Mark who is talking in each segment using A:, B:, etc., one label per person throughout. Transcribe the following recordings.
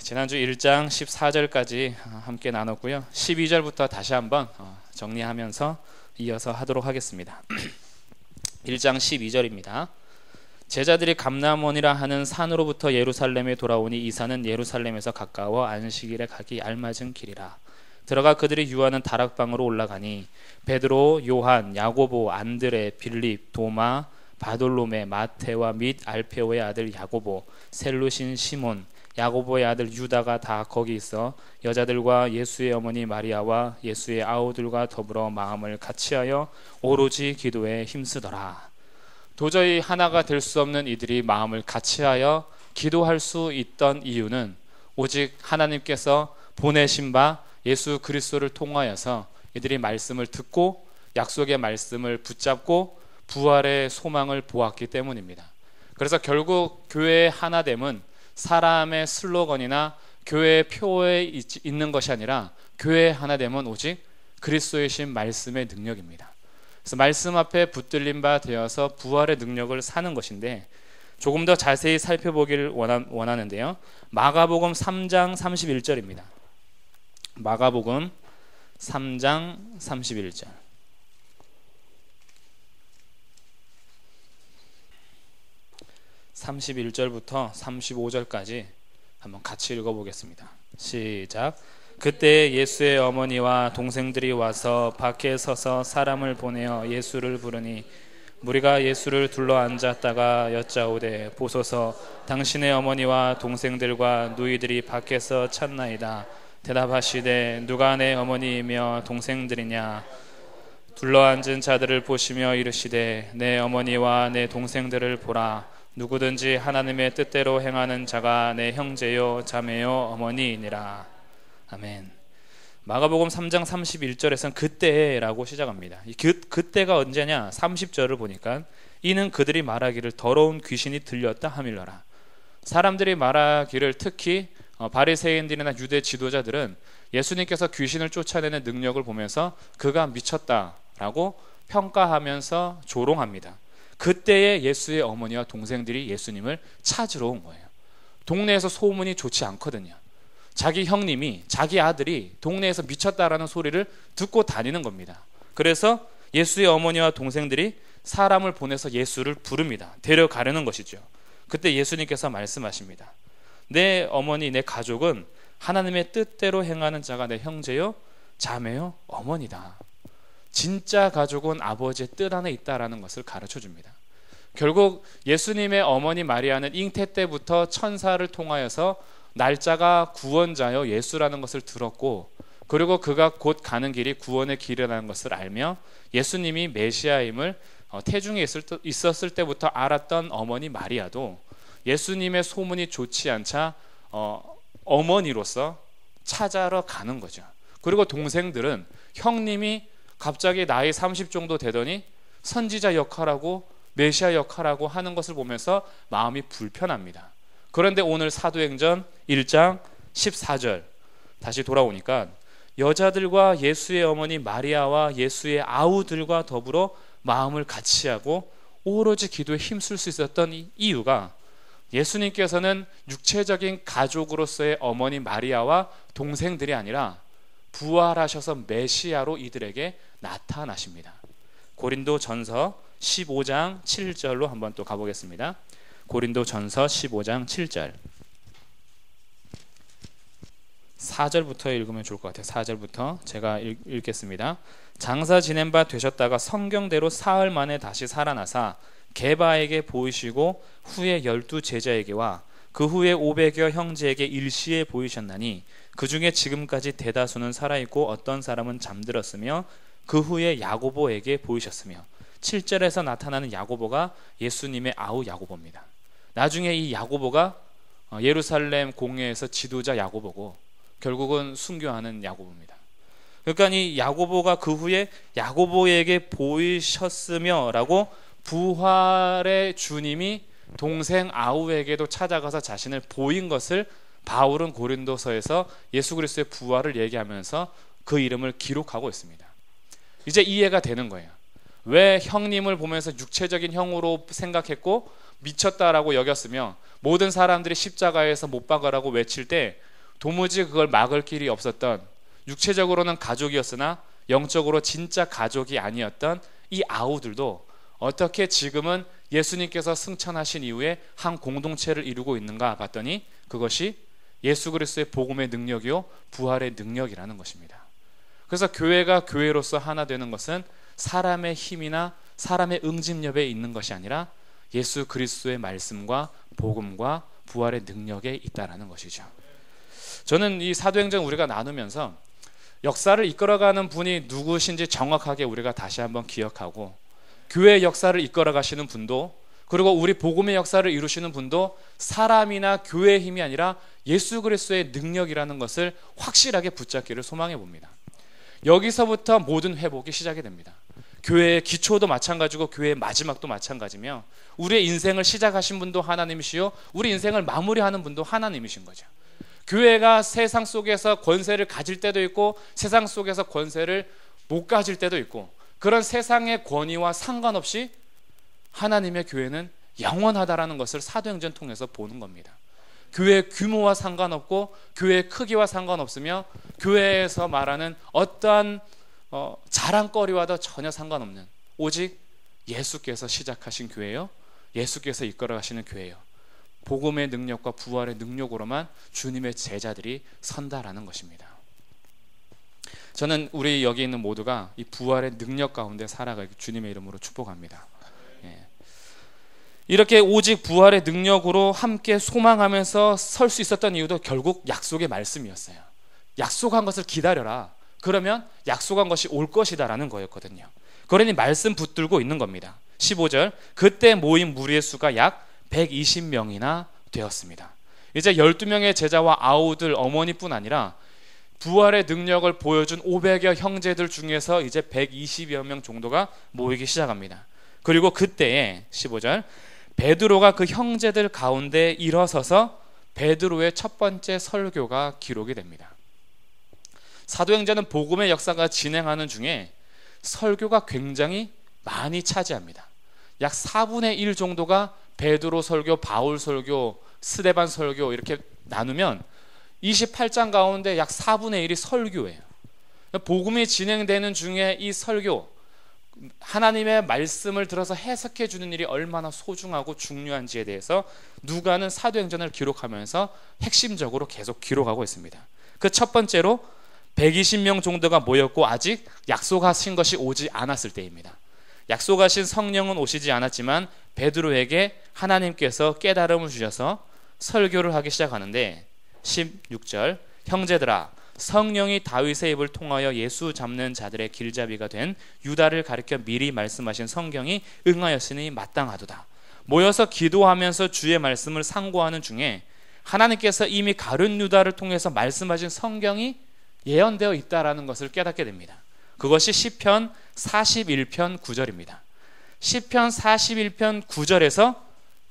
A: 지난주 1장 14절까지 함께 나눴고요. 12절부터 다시 한번 정리하면서 이어서 하도록 하겠습니다. 1장 12절입니다. 제자들이 감람원이라 하는 산으로부터 예루살렘에 돌아오니 이 산은 예루살렘에서 가까워 안식일에 가기 알맞은 길이라. 들어가 그들이 유하는 다락방으로 올라가니 베드로, 요한, 야고보, 안드레, 빌립, 도마, 바돌로메, 마테와 및 알페오의 아들 야고보, 셀루신 시몬, 야고보의 아들 유다가 다 거기 있어 여자들과 예수의 어머니 마리아와 예수의 아우들과 더불어 마음을 같이하여 오로지 기도에 힘쓰더라. 도저히 하나가 될 수 없는 이들이 마음을 같이하여 기도할 수 있던 이유는 오직 하나님께서 보내신 바 예수 그리스도를 통하여서 이들이 말씀을 듣고 약속의 말씀을 붙잡고 부활의 소망을 보았기 때문입니다. 그래서 결국 교회의 하나됨은 사람의 슬로건이나 교회의 표에 있는 것이 아니라 교회의 하나됨은 오직 그리스도이신 말씀의 능력입니다. 그래서 말씀 앞에 붙들린 바 되어서 부활의 능력을 사는 것인데, 조금 더 자세히 살펴보기를 원하는데요. 마가복음 3장 31절입니다. 마가복음 3장 31절. (31절부터) (35절까지) 한번 같이 읽어보겠습니다. 시작. 그때 예수의 어머니와 동생들이 와서 밖에 서서 사람을 보내어 예수를 부르니 무리가 예수를 둘러 앉았다가 여짜오되 보소서 당신의 어머니와 동생들과 누이들이 밖에서 찾나이다. 대답하시되 누가 내 어머니이며 동생들이냐. 둘러앉은 자들을 보시며 이르시되 내 어머니와 내 동생들을 보라. 누구든지 하나님의 뜻대로 행하는 자가 내 형제요 자매요 어머니이니라. 아멘. 마가복음 3장 31절에서는 그때라고 시작합니다. 그때가 언제냐? 30절을 보니까 이는 그들이 말하기를 더러운 귀신이 들렸다 하밀러라. 사람들이 말하기를, 특히 바리새인들이나 유대 지도자들은 예수님께서 귀신을 쫓아내는 능력을 보면서 그가 미쳤다라고 평가하면서 조롱합니다. 그때에 예수의 어머니와 동생들이 예수님을 찾으러 온 거예요. 동네에서 소문이 좋지 않거든요. 자기 형님이, 자기 아들이 동네에서 미쳤다라는 소리를 듣고 다니는 겁니다. 그래서 예수의 어머니와 동생들이 사람을 보내서 예수를 부릅니다. 데려가려는 것이죠. 그때 예수님께서 말씀하십니다. 내 어머니, 내 가족은 하나님의 뜻대로 행하는 자가 내 형제요 자매요 어머니다. 진짜 가족은 아버지의 뜻 안에 있다라는 것을 가르쳐 줍니다. 결국 예수님의 어머니 마리아는 잉태 때부터 천사를 통하여서 날짜가 구원자여 예수라는 것을 들었고, 그리고 그가 곧 가는 길이 구원의 길이라는 것을 알며 예수님이 메시아임을 태중에 있었을 때부터 알았던 어머니 마리아도 예수님의 소문이 좋지 않자 어머니로서 찾아러 가는 거죠. 그리고 동생들은 형님이 갑자기 나이 30 정도 되더니 선지자 역할하고 메시아 역할하고 하는 것을 보면서 마음이 불편합니다. 그런데 오늘 사도행전 1장 14절 다시 돌아오니까 여자들과 예수의 어머니 마리아와 예수의 아우들과 더불어 마음을 같이하고 오로지 기도에 힘쓸 수 있었던 이유가, 예수님께서는 육체적인 가족으로서의 어머니 마리아와 동생들이 아니라 부활하셔서 메시아로 이들에게 나타나십니다. 고린도전서 15장 7절로 한번 또 가보겠습니다. 고린도전서 15장 7절 4절부터 읽으면 좋을 것 같아요. 4절부터 제가 읽겠습니다. 장사 지낸 바 되셨다가 성경대로 사흘 만에 다시 살아나사 게바에게 보이시고 후에 12 제자에게와 그 후에 500여 형제에게 일시에 보이셨나니 그 중에 지금까지 대다수는 살아있고 어떤 사람은 잠들었으며 그 후에 야고보에게 보이셨으며. 7절에서 나타나는 야고보가 예수님의 아우 야고보입니다. 나중에 이 야고보가 예루살렘 공회에서 지도자 야고보고 결국은 순교하는 야고보입니다. 그러니까 이 야고보가 그 후에 야고보에게 보이셨으며 라고 부활의 주님이 동생 아우에게도 찾아가서 자신을 보인 것을 바울은 고린도서에서 예수 그리스도의 부활을 얘기하면서 그 이름을 기록하고 있습니다. 이제 이해가 되는 거예요. 왜 형님을 보면서 육체적인 형으로 생각했고 미쳤다라고 여겼으며 모든 사람들이 십자가에서 못 박으라고 외칠 때 도무지 그걸 막을 길이 없었던, 육체적으로는 가족이었으나 영적으로 진짜 가족이 아니었던 이 아우들도 어떻게 지금은 예수님께서 승천하신 이후에 한 공동체를 이루고 있는가 봤더니 그것이 예수 그리스도의 복음의 능력이요 부활의 능력이라는 것입니다. 그래서 교회가 교회로서 하나 되는 것은 사람의 힘이나 사람의 응집력에 있는 것이 아니라 예수 그리스도의 말씀과 복음과 부활의 능력에 있다라는 것이죠. 저는 이 사도행전 우리가 나누면서 역사를 이끌어가는 분이 누구신지 정확하게 우리가 다시 한번 기억하고, 교회의 역사를 이끌어가시는 분도, 그리고 우리 복음의 역사를 이루시는 분도 사람이나 교회의 힘이 아니라 예수 그리스도의 능력이라는 것을 확실하게 붙잡기를 소망해 봅니다. 여기서부터 모든 회복이 시작이 됩니다. 교회의 기초도 마찬가지고 교회의 마지막도 마찬가지며, 우리의 인생을 시작하신 분도 하나님이시요 우리 인생을 마무리하는 분도 하나님이신 거죠. 교회가 세상 속에서 권세를 가질 때도 있고 세상 속에서 권세를 못 가질 때도 있고, 그런 세상의 권위와 상관없이 하나님의 교회는 영원하다라는 것을 사도행전 통해서 보는 겁니다. 교회의 규모와 상관없고 교회의 크기와 상관없으며 교회에서 말하는 어떠한 자랑거리와도 전혀 상관없는, 오직 예수께서 시작하신 교회요, 예수께서 이끌어가시는 교회요, 복음의 능력과 부활의 능력으로만 주님의 제자들이 선다라는 것입니다. 저는 우리 여기 있는 모두가 이 부활의 능력 가운데 살아가기 주님의 이름으로 축복합니다. 이렇게 오직 부활의 능력으로 함께 소망하면서 설 수 있었던 이유도 결국 약속의 말씀이었어요. 약속한 것을 기다려라. 그러면 약속한 것이 올 것이다 라는 거였거든요. 그러니 말씀 붙들고 있는 겁니다. 15절, 그때 모인 무리의 수가 약 120명이나 되었습니다. 이제 12명의 제자와 아우들 어머니뿐 아니라 부활의 능력을 보여준 500여 형제들 중에서 이제 120여 명 정도가 모이기 시작합니다. 그리고 그때에 15절, 베드로가 그 형제들 가운데 일어서서 베드로의 첫 번째 설교가 기록이 됩니다. 사도행전은 복음의 역사가 진행하는 중에 설교가 굉장히 많이 차지합니다. 약 4분의 1 정도가 베드로 설교, 바울 설교, 스데반 설교 이렇게 나누면 28장 가운데 약 4분의 1이 설교예요. 복음이 진행되는 중에 이 설교, 하나님의 말씀을 들어서 해석해 주는 일이 얼마나 소중하고 중요한지에 대해서 누가는 사도행전을 기록하면서 핵심적으로 계속 기록하고 있습니다. 그 첫 번째로 120명 정도가 모였고 아직 약속하신 것이 오지 않았을 때입니다. 약속하신 성령은 오시지 않았지만 베드로에게 하나님께서 깨달음을 주셔서 설교를 하기 시작하는데 16절, 형제들아, 성령이 다윗의 입을 통하여 예수 잡는 자들의 길잡이가 된 유다를 가리켜 미리 말씀하신 성경이 응하였으니 마땅하도다. 모여서 기도하면서 주의 말씀을 상고하는 중에 하나님께서 이미 가룟 유다를 통해서 말씀하신 성경이 예언되어 있다라는 것을 깨닫게 됩니다. 그것이 시편 41편 9절입니다. 시편 41편 9절에서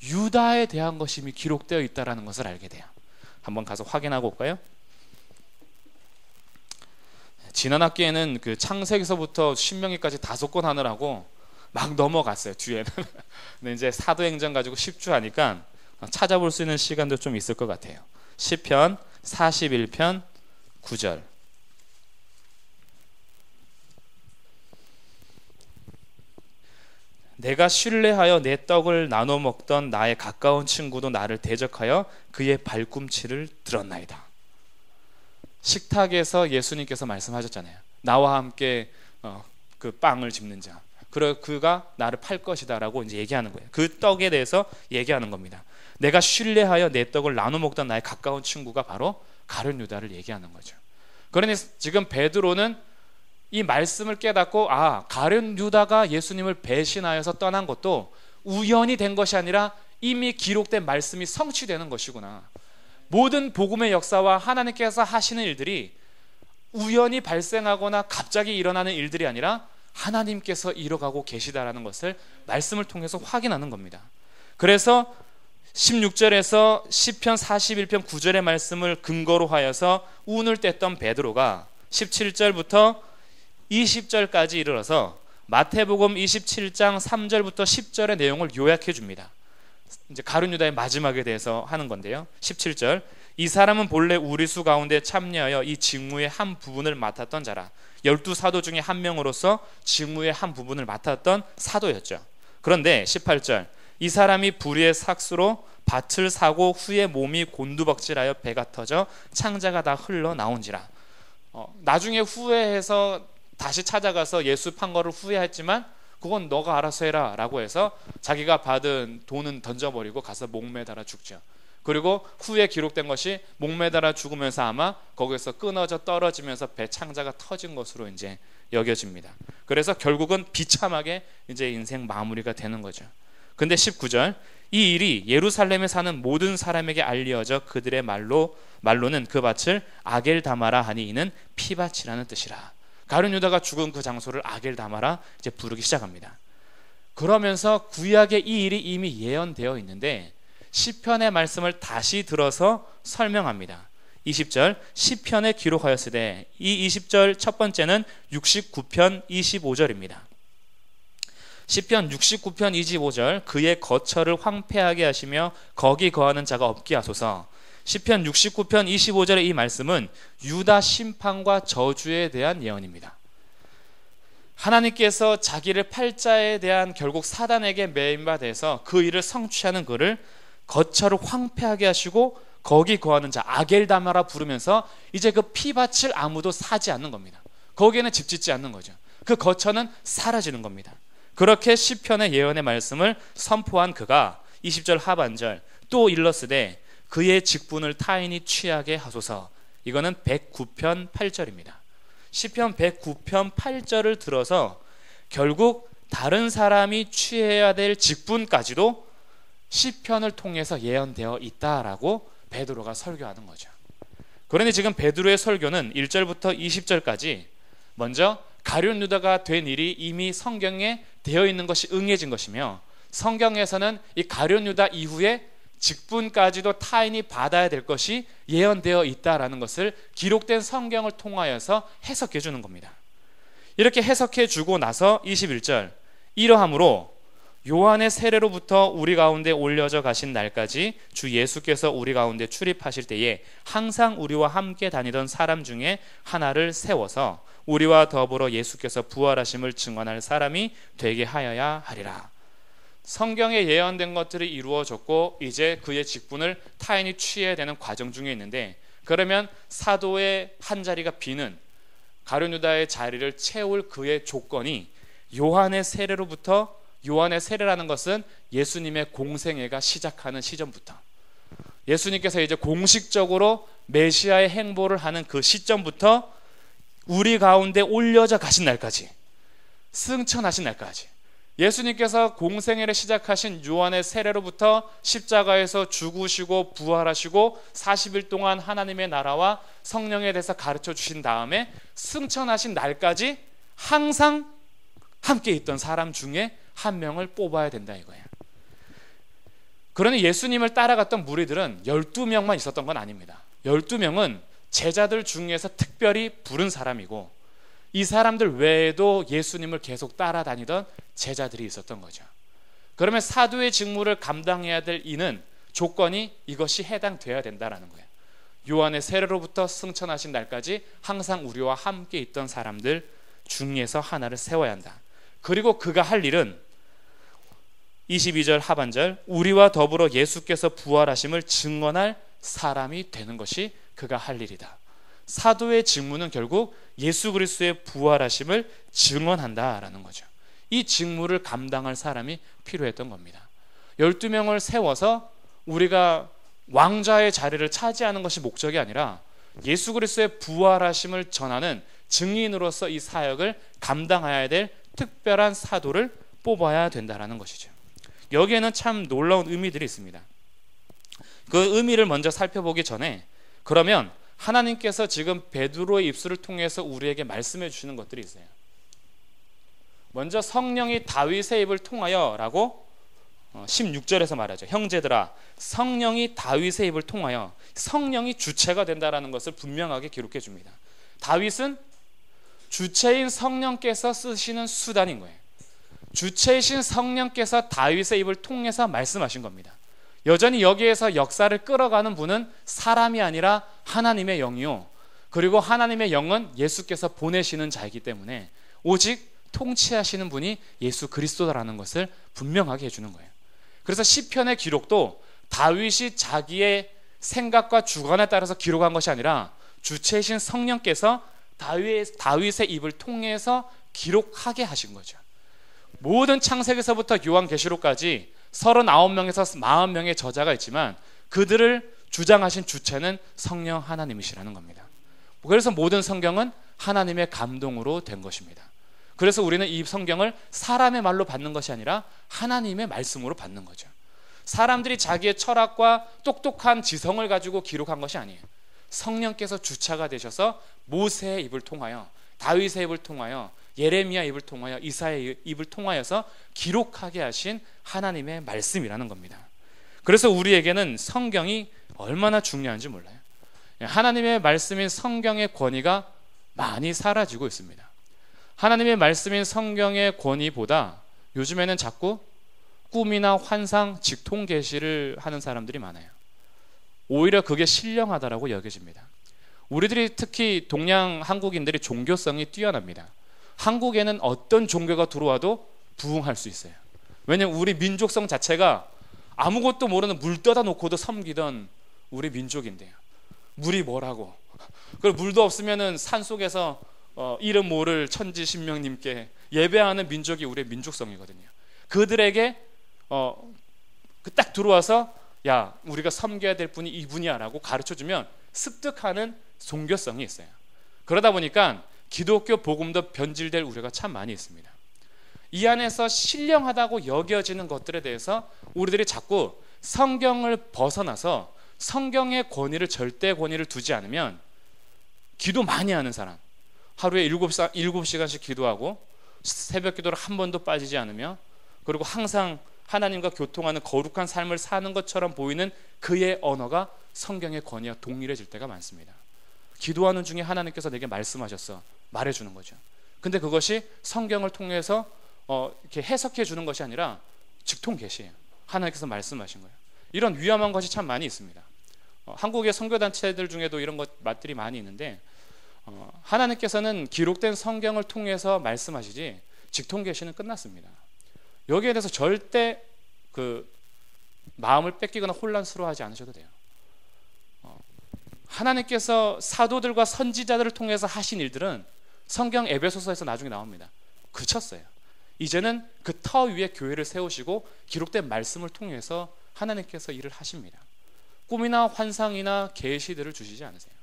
A: 유다에 대한 것이 이미 기록되어 있다라는 것을 알게 돼요. 한번 가서 확인하고 올까요? 지난 학기에는 그 창세기서부터 신명기까지 5권 하느라고 막 넘어갔어요, 뒤에는. 근데 이제 사도행전 가지고 10주 하니까 찾아볼 수 있는 시간도 좀 있을 것 같아요. 시편 41편 9절. 내가 신뢰하여 내 떡을 나눠 먹던 나의 가까운 친구도 나를 대적하여 그의 발꿈치를 들었나이다. 식탁에서 예수님께서 말씀하셨잖아요. 나와 함께 그 빵을 집는 자, 그리고 그가 나를 팔 것이다 라고 이제 얘기하는 거예요. 그 떡에 대해서 얘기하는 겁니다. 내가 신뢰하여 내 떡을 나눠 먹던 나의 가까운 친구가 바로 가룟 유다를 얘기하는 거죠. 그러니 지금 베드로는 이 말씀을 깨닫고, 가룟 유다가 예수님을 배신하여서 떠난 것도 우연이 된 것이 아니라 이미 기록된 말씀이 성취되는 것이구나. 모든 복음의 역사와 하나님께서 하시는 일들이 우연히 발생하거나 갑자기 일어나는 일들이 아니라 하나님께서 이뤄가고 계시다라는 것을 말씀을 통해서 확인하는 겁니다. 그래서 16절에서 시편 41편 9절의 말씀을 근거로 하여서 운을 뗐던 베드로가 17절부터 20절까지 이르러서 마태복음 27장 3절부터 10절의 내용을 요약해 줍니다. 이제 가룟 유다의 마지막에 대해서 하는 건데요. 17절, 이 사람은 본래 우리 수 가운데 참여하여 이 직무의 한 부분을 맡았던 자라. 12사도 중에 한 명으로서 직무의 한 부분을 맡았던 사도였죠. 그런데 18절, 이 사람이 불의의 삭수로 밭을 사고 후에 몸이 곤두박질하여 배가 터져 창자가 다 흘러나온지라. 나중에 후회해서 다시 찾아가서 예수 판 거를 후회했지만 그건 너가 알아서 해라 라고 해서 자기가 받은 돈은 던져버리고 가서 목매달아 죽죠. 그리고 후에 기록된 것이 목매달아 죽으면서 아마 거기서 끊어져 떨어지면서 배 창자가 터진 것으로 이제 여겨집니다. 그래서 결국은 비참하게 이제 인생 마무리가 되는 거죠. 근데 19절, 이 일이 예루살렘에 사는 모든 사람에게 알려져 그들의 말로는 그 밭을 아겔다마라 하니 이는 피밭이라는 뜻이라. 가룟 유다가 죽은 그 장소를 아겔다마라 이제 부르기 시작합니다. 그러면서 구약의 이 일이 이미 예언되어 있는데 시편의 말씀을 다시 들어서 설명합니다. 20절, 시편에 기록하였으되, 이 20절 첫 번째는 69편 25절입니다. 시편 69편 25절, 그의 거처를 황폐하게 하시며 거기 거하는 자가 없게 하소서. 시편 69편 25절의 이 말씀은 유다 심판과 저주에 대한 예언입니다. 하나님께서 자기를 팔자에 대한 결국 사단에게 매인받아서 그 일을 성취하는 그를 거처를 황폐하게 하시고 거기 거하는 자 아겔다마라 부르면서 이제 그 피밭을 아무도 사지 않는 겁니다. 거기에는 집 짓지 않는 거죠. 그 거처는 사라지는 겁니다. 그렇게 시편의 예언의 말씀을 선포한 그가 20절 하반절 또 일렀으되 그의 직분을 타인이 취하게 하소서. 이거는 109편 8절입니다. 시편 109편 8절을 들어서 결국 다른 사람이 취해야 될 직분까지도 시편을 통해서 예언되어 있다라고 베드로가 설교하는 거죠. 그런데 지금 베드로의 설교는 1절부터 20절까지 먼저 가룟 유다가 된 일이 이미 성경에 되어 있는 것이 응해진 것이며, 성경에서는 이 가룟 유다 이후에 직분까지도 타인이 받아야 될 것이 예언되어 있다라는 것을 기록된 성경을 통하여서 해석해 주는 겁니다. 이렇게 해석해 주고 나서 21절, 이러함으로 요한의 세례로부터 우리 가운데 올려져 가신 날까지 주 예수께서 우리 가운데 출입하실 때에 항상 우리와 함께 다니던 사람 중에 하나를 세워서 우리와 더불어 예수께서 부활하심을 증언할 사람이 되게 하여야 하리라. 성경에 예언된 것들이 이루어졌고 이제 그의 직분을 타인이 취해야 되는 과정 중에 있는데, 그러면 사도의 한 자리가 비는 가룟 유다의 자리를 채울 그의 조건이 요한의 세례로부터, 요한의 세례라는 것은 예수님의 공생애가 시작하는 시점부터, 예수님께서 이제 공식적으로 메시아의 행보를 하는 그 시점부터 우리 가운데 올려져 가신 날까지, 승천하신 날까지, 예수님께서 공생애를 시작하신 요한의 세례로부터 십자가에서 죽으시고 부활하시고 40일 동안 하나님의 나라와 성령에 대해서 가르쳐 주신 다음에 승천하신 날까지 항상 함께 있던 사람 중에 한 명을 뽑아야 된다 이거예요. 그러니 예수님을 따라갔던 무리들은 12명만 있었던 건 아닙니다. 12명은 제자들 중에서 특별히 부른 사람이고, 이 사람들 외에도 예수님을 계속 따라다니던 제자들이 있었던 거죠. 그러면 사도의 직무를 감당해야 될 이는 조건이 이것이 해당돼야 된다라는 거예요. 요한의 세례로부터 승천하신 날까지 항상 우리와 함께 있던 사람들 중에서 하나를 세워야 한다. 그리고 그가 할 일은 22절 하반절, 우리와 더불어 예수께서 부활하심을 증언할 사람이 되는 것이 그가 할 일이다. 사도의 직무는 결국 예수 그리스도의 부활하심을 증언한다라는 거죠. 이 직무를 감당할 사람이 필요했던 겁니다. 12명을 세워서 우리가 왕좌의 자리를 차지하는 것이 목적이 아니라 예수 그리스도의 부활하심을 전하는 증인으로서 이 사역을 감당해야 될 특별한 사도를 뽑아야 된다라는 것이죠. 여기에는 참 놀라운 의미들이 있습니다. 그 의미를 먼저 살펴보기 전에, 그러면 하나님께서 지금 베드로의 입술을 통해서 우리에게 말씀해 주시는 것들이 있어요. 먼저 성령이 다윗의 입을 통하여 라고 16절에서 말하죠. 형제들아, 성령이 다윗의 입을 통하여, 성령이 주체가 된다라는 것을 분명하게 기록해 줍니다. 다윗은 주체인 성령께서 쓰시는 수단인 거예요. 주체이신 성령께서 다윗의 입을 통해서 말씀하신 겁니다. 여전히 여기에서 역사를 끌어가는 분은 사람이 아니라 하나님의 영이요, 그리고 하나님의 영은 예수께서 보내시는 자이기 때문에 오직 통치하시는 분이 예수 그리스도라는 것을 분명하게 해주는 거예요. 그래서 시편의 기록도 다윗이 자기의 생각과 주관에 따라서 기록한 것이 아니라 주체이신 성령께서 다윗의 입을 통해서 기록하게 하신 거죠. 모든 창세기서부터 요한계시록까지 39명에서 40명의 저자가 있지만 그들을 주장하신 주체는 성령 하나님이시라는 겁니다. 그래서 모든 성경은 하나님의 감동으로 된 것입니다. 그래서 우리는 이 성경을 사람의 말로 받는 것이 아니라 하나님의 말씀으로 받는 거죠. 사람들이 자기의 철학과 똑똑한 지성을 가지고 기록한 것이 아니에요. 성령께서 주차가 되셔서 모세의 입을 통하여, 다윗의 입을 통하여, 예레미야 입을 통하여, 이사야의 입을 통하여서 기록하게 하신 하나님의 말씀이라는 겁니다. 그래서 우리에게는 성경이 얼마나 중요한지 몰라요. 하나님의 말씀인 성경의 권위가 많이 사라지고 있습니다. 하나님의 말씀인 성경의 권위보다 요즘에는 자꾸 꿈이나 환상, 직통 계시를 하는 사람들이 많아요. 오히려 그게 신령하다라고 여겨집니다. 우리들이 특히 동양 한국인들이 종교성이 뛰어납니다. 한국에는 어떤 종교가 들어와도 부응할 수 있어요. 왜냐하면 우리 민족성 자체가 아무것도 모르는 물 떠다 놓고도 섬기던 우리 민족인데요. 물이 뭐라고, 그리고 물도 없으면은 산속에서 이름 모를 천지신명님께 예배하는 민족이 우리의 민족성이거든요. 그들에게 딱 들어와서 야, 우리가 섬겨야 될 분이 이분이야 라고 가르쳐주면 습득하는 종교성이 있어요. 그러다 보니까 기독교 복음도 변질될 우려가 참 많이 있습니다. 이 안에서 신령하다고 여겨지는 것들에 대해서 우리들이 자꾸 성경을 벗어나서 성경의 권위를, 절대 권위를 두지 않으면, 기도 많이 하는 사람, 하루에 7시간씩 기도하고 새벽 기도를 한 번도 빠지지 않으며, 그리고 항상 하나님과 교통하는 거룩한 삶을 사는 것처럼 보이는 그의 언어가 성경의 권위와 동일해질 때가 많습니다. 기도하는 중에 하나님께서 내게 말씀하셨어, 말해주는 거죠. 근데 그것이 성경을 통해서 이렇게 해석해 주는 것이 아니라 직통 계시예요. 하나님께서 말씀하신 거예요. 이런 위험한 것이 참 많이 있습니다. 한국의 선교단체들 중에도 이런 것들이 많이 있는데, 하나님께서는 기록된 성경을 통해서 말씀하시지 직통 계시는 끝났습니다. 여기에 대해서 절대 마음을 뺏기거나 혼란스러워하지 않으셔도 돼요. 하나님께서 사도들과 선지자들을 통해서 하신 일들은 성경 에베소서에서 나중에 나옵니다. 그쳤어요. 이제는 그 터 위에 교회를 세우시고 기록된 말씀을 통해서 하나님께서 일을 하십니다. 꿈이나 환상이나 계시들을 주시지 않으세요.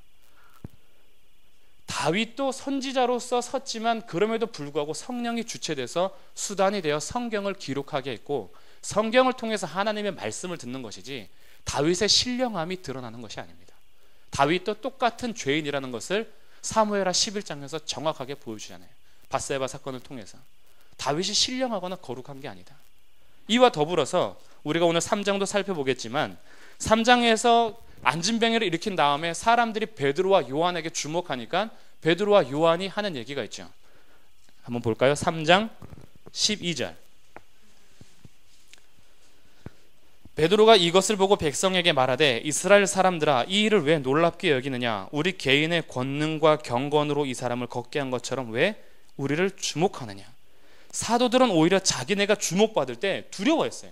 A: 다윗도 선지자로서 섰지만 그럼에도 불구하고 성령이 주체돼서 수단이 되어 성경을 기록하게 했고, 성경을 통해서 하나님의 말씀을 듣는 것이지 다윗의 신령함이 드러나는 것이 아닙니다. 다윗도 똑같은 죄인이라는 것을 사무엘하 11장에서 정확하게 보여주잖아요. 밧세바 사건을 통해서. 다윗이 신령하거나 거룩한 게 아니다. 이와 더불어서 우리가 오늘 3장도 살펴보겠지만, 3장에서 안진뱅이를 일으킨 다음에 사람들이 베드로와 요한에게 주목하니까 베드로와 요한이 하는 얘기가 있죠. 한번 볼까요? 3장 12절. 베드로가 이것을 보고 백성에게 말하되, 이스라엘 사람들아, 이 일을 왜 놀랍게 여기느냐? 우리 개인의 권능과 경건으로 이 사람을 걷게 한 것처럼 왜 우리를 주목하느냐? 사도들은 오히려 자기네가 주목받을 때 두려워했어요.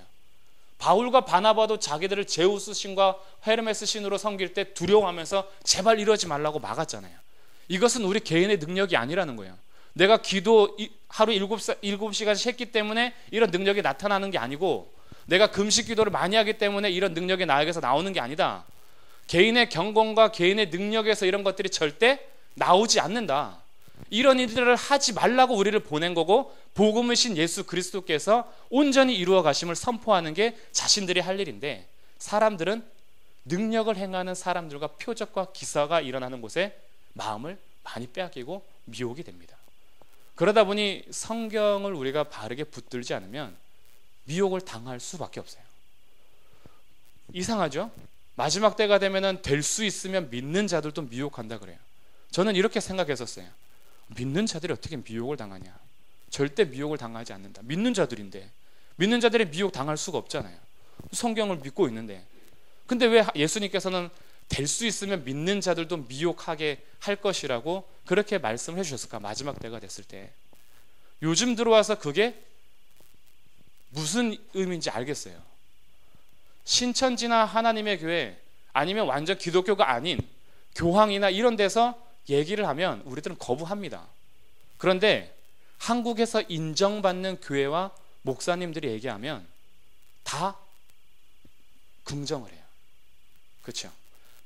A: 바울과 바나바도 자기들을 제우스 신과 헤르메스 신으로 섬길 때 두려워하면서 제발 이러지 말라고 막았잖아요. 이것은 우리 개인의 능력이 아니라는 거예요. 내가 기도 하루 7시간씩 했기 때문에 이런 능력이 나타나는 게 아니고, 내가 금식 기도를 많이 하기 때문에 이런 능력이 나에게서 나오는 게 아니다. 개인의 경건과 개인의 능력에서 이런 것들이 절대 나오지 않는다. 이런 일들을 하지 말라고 우리를 보낸 거고, 복음을 신 예수 그리스도께서 온전히 이루어 가심을 선포하는 게 자신들이 할 일인데, 사람들은 능력을 행하는 사람들과 표적과 기사가 일어나는 곳에 마음을 많이 빼앗기고 미혹이 됩니다. 그러다 보니 성경을 우리가 바르게 붙들지 않으면 미혹을 당할 수밖에 없어요. 이상하죠? 마지막 때가 되면은 될 수 있으면 믿는 자들도 미혹한다 그래요. 저는 이렇게 생각했었어요. 믿는 자들이 어떻게 미혹을 당하냐? 절대 미혹을 당하지 않는다. 믿는 자들인데, 믿는 자들이 미혹 당할 수가 없잖아요. 성경을 믿고 있는데. 근데 왜 예수님께서는 될 수 있으면 믿는 자들도 미혹하게 할 것이라고 그렇게 말씀해 주셨을까? 마지막 때가 됐을 때. 요즘 들어와서 그게 무슨 의미인지 알겠어요. 신천지나 하나님의 교회 아니면 완전 기독교가 아닌 교황이나 이런 데서 얘기를 하면 우리들은 거부합니다. 그런데 한국에서 인정받는 교회와 목사님들이 얘기하면 다 긍정을 해요. 그렇죠?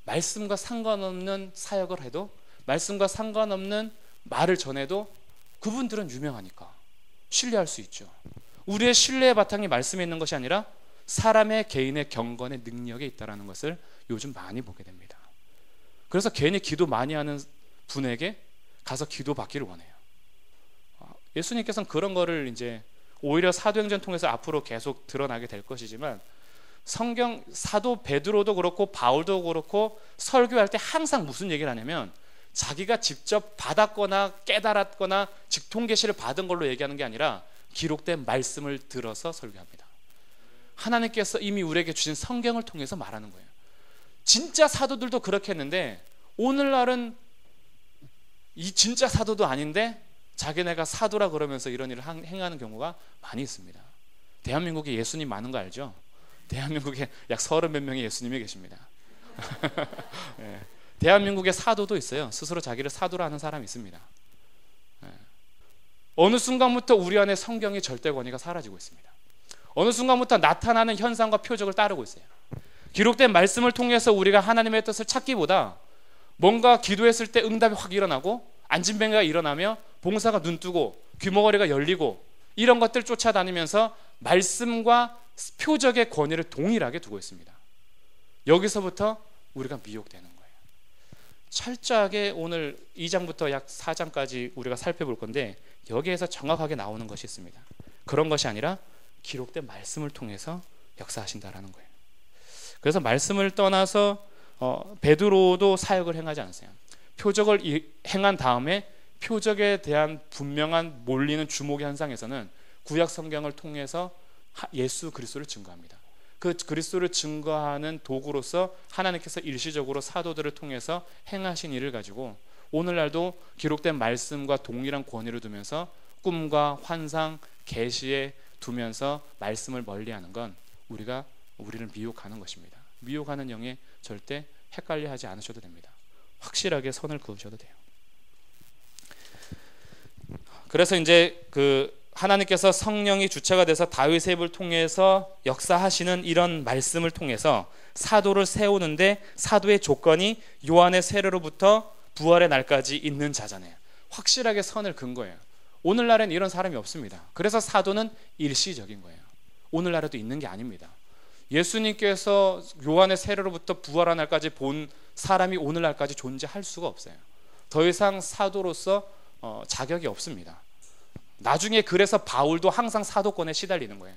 A: 말씀과 상관없는 사역을 해도, 말씀과 상관없는 말을 전해도 그분들은 유명하니까 신뢰할 수 있죠. 우리의 신뢰의 바탕이 말씀에 있는 것이 아니라 사람의 개인의 경건의 능력에 있다는 것을 요즘 많이 보게 됩니다. 그래서 괜히 기도 많이 하는 분에게 가서 기도 받기를 원해요. 예수님께서는 그런 거를 이제 오히려 사도행전 통해서 앞으로 계속 드러나게 될 것이지만, 성경 사도 베드로도 그렇고 바울도 그렇고 설교할 때 항상 무슨 얘기를 하냐면 자기가 직접 받았거나 깨달았거나 직통계시를 받은 걸로 얘기하는 게 아니라 기록된 말씀을 들어서 설교합니다. 하나님께서 이미 우리에게 주신 성경을 통해서 말하는 거예요. 진짜 사도들도 그렇게 했는데 오늘날은 이 진짜 사도도 아닌데 자기네가 사도라 그러면서 이런 일을 행하는 경우가 많이 있습니다. 대한민국에 예수님 많은 거 알죠? 대한민국에 약 30몇 명의 예수님이 계십니다. 네. 대한민국에 사도도 있어요. 스스로 자기를 사도라 하는 사람이 있습니다. 네. 어느 순간부터 우리 안에 성경의 절대 권위가 사라지고 있습니다. 어느 순간부터 나타나는 현상과 표적을 따르고 있어요. 기록된 말씀을 통해서 우리가 하나님의 뜻을 찾기보다 뭔가 기도했을 때 응답이 확 일어나고 안진뱅이가 일어나며 봉사가 눈뜨고 귀머거리가 열리고 이런 것들 쫓아다니면서 말씀과 표적의 권위를 동일하게 두고 있습니다. 여기서부터 우리가 미혹되는 거예요. 철저하게 오늘 2장부터 약 4장까지 우리가 살펴볼 건데 여기에서 정확하게 나오는 것이 있습니다. 그런 것이 아니라 기록된 말씀을 통해서 역사하신다라는 거예요. 그래서 말씀을 떠나서 베드로도 사역을 행하지 않았어요. 표적을 행한 다음에 표적에 대한 분명한 몰리는 주목의 현상에서는 구약 성경을 통해서 예수 그리스도를 증거합니다. 그 그리스도를 증거하는 도구로서 하나님께서 일시적으로 사도들을 통해서 행하신 일을 가지고 오늘날도 기록된 말씀과 동일한 권위를 두면서 꿈과 환상, 계시에 두면서 말씀을 멀리하는 건 우리를 미혹하는 것입니다. 미혹하는 영에 절대 헷갈려하지 않으셔도 됩니다. 확실하게 선을 그으셔도 돼요. 그래서 이제 하나님께서 성령이 주체가 돼서 다윗의 입을 통해서 역사하시는 이런 말씀을 통해서 사도를 세우는데 사도의 조건이 요한의 세례로부터 부활의 날까지 있는 자잖아요. 확실하게 선을 그은 거예요. 오늘날엔 이런 사람이 없습니다. 그래서 사도는 일시적인 거예요. 오늘날에도 있는 게 아닙니다. 예수님께서 요한의 세례로부터 부활한 날까지 본 사람이 오늘날까지 존재할 수가 없어요. 더 이상 사도로서 자격이 없습니다. 나중에 그래서 바울도 항상 사도권에 시달리는 거예요.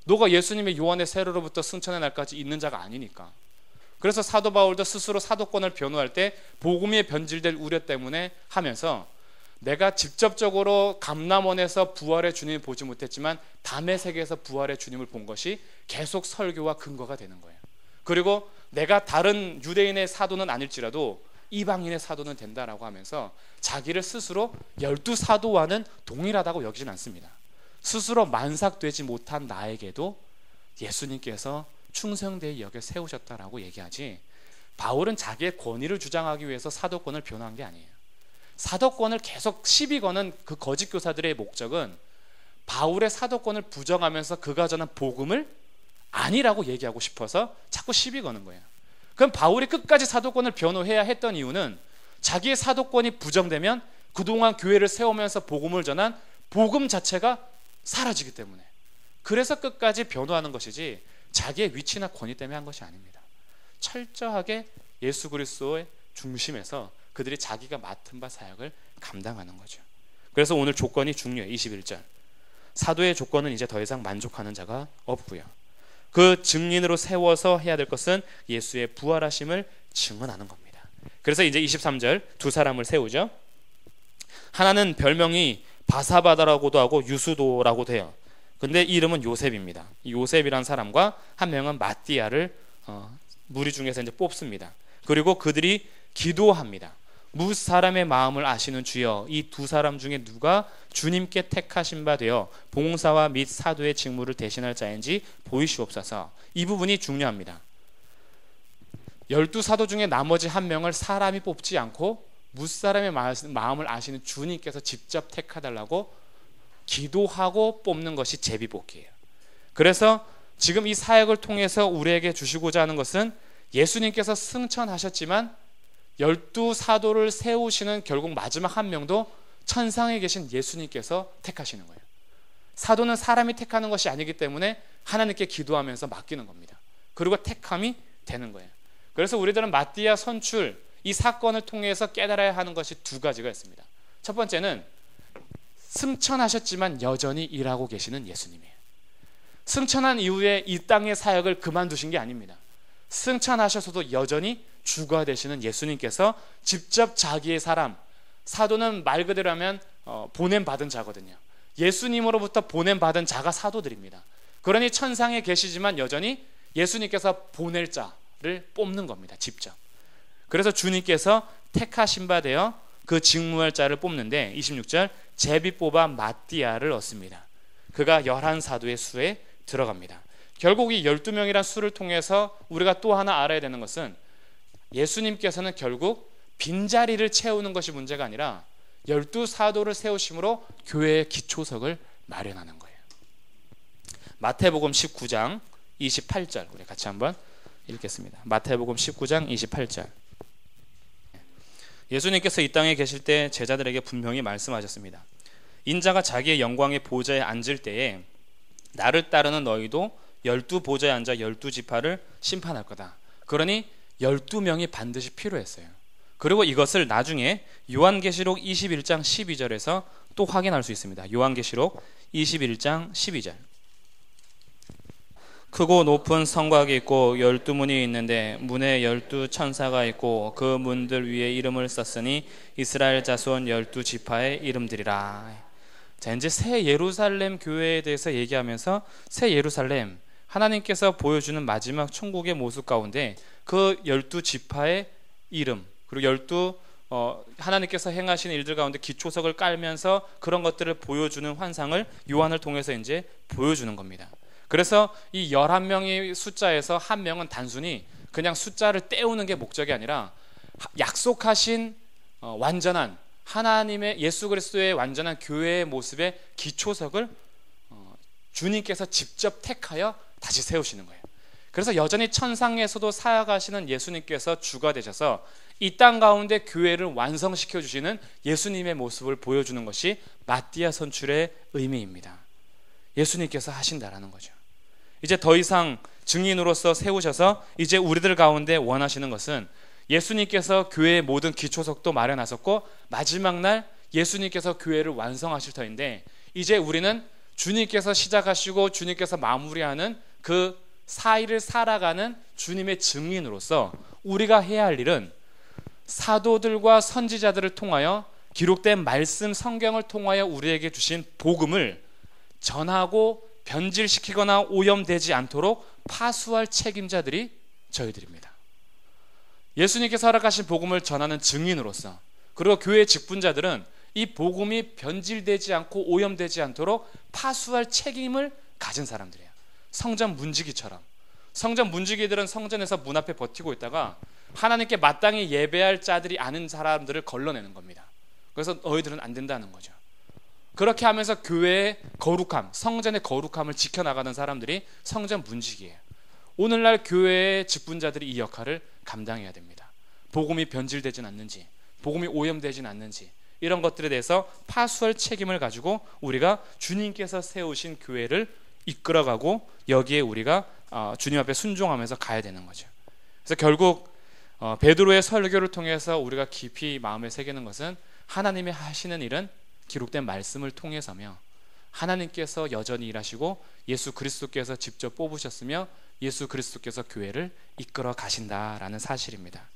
A: 너가 예수님의 요한의 세례로부터 승천의 날까지 있는 자가 아니니까. 그래서 사도 바울도 스스로 사도권을 변호할 때 복음이 변질될 우려 때문에 하면서 내가 직접적으로 감람원에서 부활의 주님을 보지 못했지만 담의 세계에서 부활의 주님을 본 것이 계속 설교와 근거가 되는 거예요. 그리고 내가 다른 유대인의 사도는 아닐지라도 이방인의 사도는 된다라고 하면서 자기를 스스로 12사도와는 동일하다고 여기진 않습니다. 스스로 만삭되지 못한 나에게도 예수님께서 충성되이 여겨 세우셨다라고 얘기하지, 바울은 자기의 권위를 주장하기 위해서 사도권을 변호한 게 아니에요. 사도권을 계속 시비 거는 그 거짓 교사들의 목적은 바울의 사도권을 부정하면서 그가 전한 복음을 아니라고 얘기하고 싶어서 자꾸 시비 거는 거예요. 그럼 바울이 끝까지 사도권을 변호해야 했던 이유는 자기의 사도권이 부정되면 그동안 교회를 세우면서 복음을 전한 복음 자체가 사라지기 때문에, 그래서 끝까지 변호하는 것이지 자기의 위치나 권위 때문에 한 것이 아닙니다. 철저하게 예수 그리스도의 중심에서 그들이 자기가 맡은 바 사역을 감당하는 거죠. 그래서 오늘 조건이 중요해요. 21절 사도의 조건은 이제 더 이상 만족하는 자가 없고요. 그 증인으로 세워서 해야 될 것은 예수의 부활하심을 증언하는 겁니다. 그래서 이제 23절 두 사람을 세우죠. 하나는 별명이 바사바다라고도 하고 유수도라고도 해요. 근데 이름은 요셉입니다. 이 요셉이란 사람과 한 명은 마띠아를 무리 중에서 이제 뽑습니다. 그리고 그들이 기도합니다. 무 사람의 마음을 아시는 주여, 이 두 사람 중에 누가 주님께 택하신 바 되어 봉사와 및 사도의 직무를 대신할 자인지 보이시옵소서. 이 부분이 중요합니다. 12사도 중에 나머지 한 명을 사람이 뽑지 않고 무사람의 마음을 아시는 주님께서 직접 택하달라고 기도하고 뽑는 것이 제비뽑기예요. 그래서 지금 이 사역을 통해서 우리에게 주시고자 하는 것은 예수님께서 승천하셨지만 12사도를 세우시는 결국 마지막 한 명도 천상에 계신 예수님께서 택하시는 거예요. 사도는 사람이 택하는 것이 아니기 때문에 하나님께 기도하면서 맡기는 겁니다. 그리고 택함이 되는 거예요. 그래서 우리들은 마띠아 선출 이 사건을 통해서 깨달아야 하는 것이 두 가지가 있습니다. 첫 번째는 승천하셨지만 여전히 일하고 계시는 예수님이에요. 승천한 이후에 이 땅의 사역을 그만두신 게 아닙니다. 승천하셔서도 여전히 주가 되시는 예수님께서 직접 자기의 사람, 사도는 말 그대로 하면 보냄받은 자거든요. 예수님으로부터 보냄받은 자가 사도들입니다. 그러니 천상에 계시지만 여전히 예수님께서 보낼 자를 뽑는 겁니다. 직접. 그래서 주님께서 택하신 바 되어 그 직무할 자를 뽑는데 26절 제비 뽑아 마띠아를 얻습니다. 그가 11사도의 수에 들어갑니다. 결국 이 12명이란 수를 통해서 우리가 또 하나 알아야 되는 것은 예수님께서는 결국 빈자리를 채우는 것이 문제가 아니라 12사도를 세우심으로 교회의 기초석을 마련하는 거예요. 마태복음 19장 28절 우리 같이 한번 읽겠습니다. 마태복음 19장 28절. 예수님께서 이 땅에 계실 때 제자들에게 분명히 말씀하셨습니다. 인자가 자기의 영광의 보좌에 앉을 때에 나를 따르는 너희도 12보좌에 앉아 12지파를 심판할 거다. 그러니 12명이 반드시 필요했어요. 그리고 이것을 나중에 요한계시록 21장 12절에서 또 확인할 수 있습니다. 요한계시록 21장 12절. 크고 높은 성곽이 있고 12문이 있는데 문에 12천사가 있고 그 문들 위에 이름을 썼으니 이스라엘 자손 12지파의 이름들이라. 자, 이제 새 예루살렘 교회에 대해서 얘기하면서 새 예루살렘, 하나님께서 보여주는 마지막 천국의 모습 가운데 그 12지파의 이름, 그리고 하나님께서 행하신 일들 가운데 기초석을 깔면서 그런 것들을 보여주는 환상을 요한을 통해서 이제 보여주는 겁니다. 그래서 이 11명의 숫자에서 한 명은 단순히 그냥 숫자를 떼우는 게 목적이 아니라 약속하신 완전한 하나님의 예수 그리스도의 완전한 교회의 모습의 기초석을 주님께서 직접 택하여 다시 세우시는 거예요. 그래서 여전히 천상에서도 사역하시는 예수님께서 주가 되셔서 이 땅 가운데 교회를 완성시켜 주시는 예수님의 모습을 보여주는 것이 마띠아 선출의 의미입니다. 예수님께서 하신다라는 거죠. 이제 더 이상 증인으로서 세우셔서 이제 우리들 가운데 원하시는 것은 예수님께서 교회의 모든 기초석도 마련하셨고 마지막 날 예수님께서 교회를 완성하실 터인데 이제 우리는 주님께서 시작하시고 주님께서 마무리하는 그 사이를 살아가는 주님의 증인으로서 우리가 해야 할 일은 사도들과 선지자들을 통하여 기록된 말씀 성경을 통하여 우리에게 주신 복음을 전하고 변질시키거나 오염되지 않도록 파수할 책임자들이 저희들입니다. 예수님께서 허락하신 복음을 전하는 증인으로서, 그리고 교회의 직분자들은 이 복음이 변질되지 않고 오염되지 않도록 파수할 책임을 가진 사람들이에요. 성전 문지기처럼. 성전 문지기들은 성전에서 문 앞에 버티고 있다가 하나님께 마땅히 예배할 자들이 아는 사람들을 걸러내는 겁니다. 그래서 너희들은 안 된다는 거죠. 그렇게 하면서 교회의 거룩함, 성전의 거룩함을 지켜나가는 사람들이 성전 문지기예요. 오늘날 교회의 직분자들이 이 역할을 감당해야 됩니다. 복음이 변질되진 않는지, 복음이 오염되진 않는지, 이런 것들에 대해서 파수할 책임을 가지고 우리가 주님께서 세우신 교회를 이끌어가고 여기에 우리가 주님 앞에 순종하면서 가야 되는 거죠. 그래서 결국 베드로의 설교를 통해서 우리가 깊이 마음에 새기는 것은 하나님이 하시는 일은 기록된 말씀을 통해서며 하나님께서 여전히 일하시고 예수 그리스도께서 직접 뽑으셨으며 예수 그리스도께서 교회를 이끌어 가신다라는 사실입니다.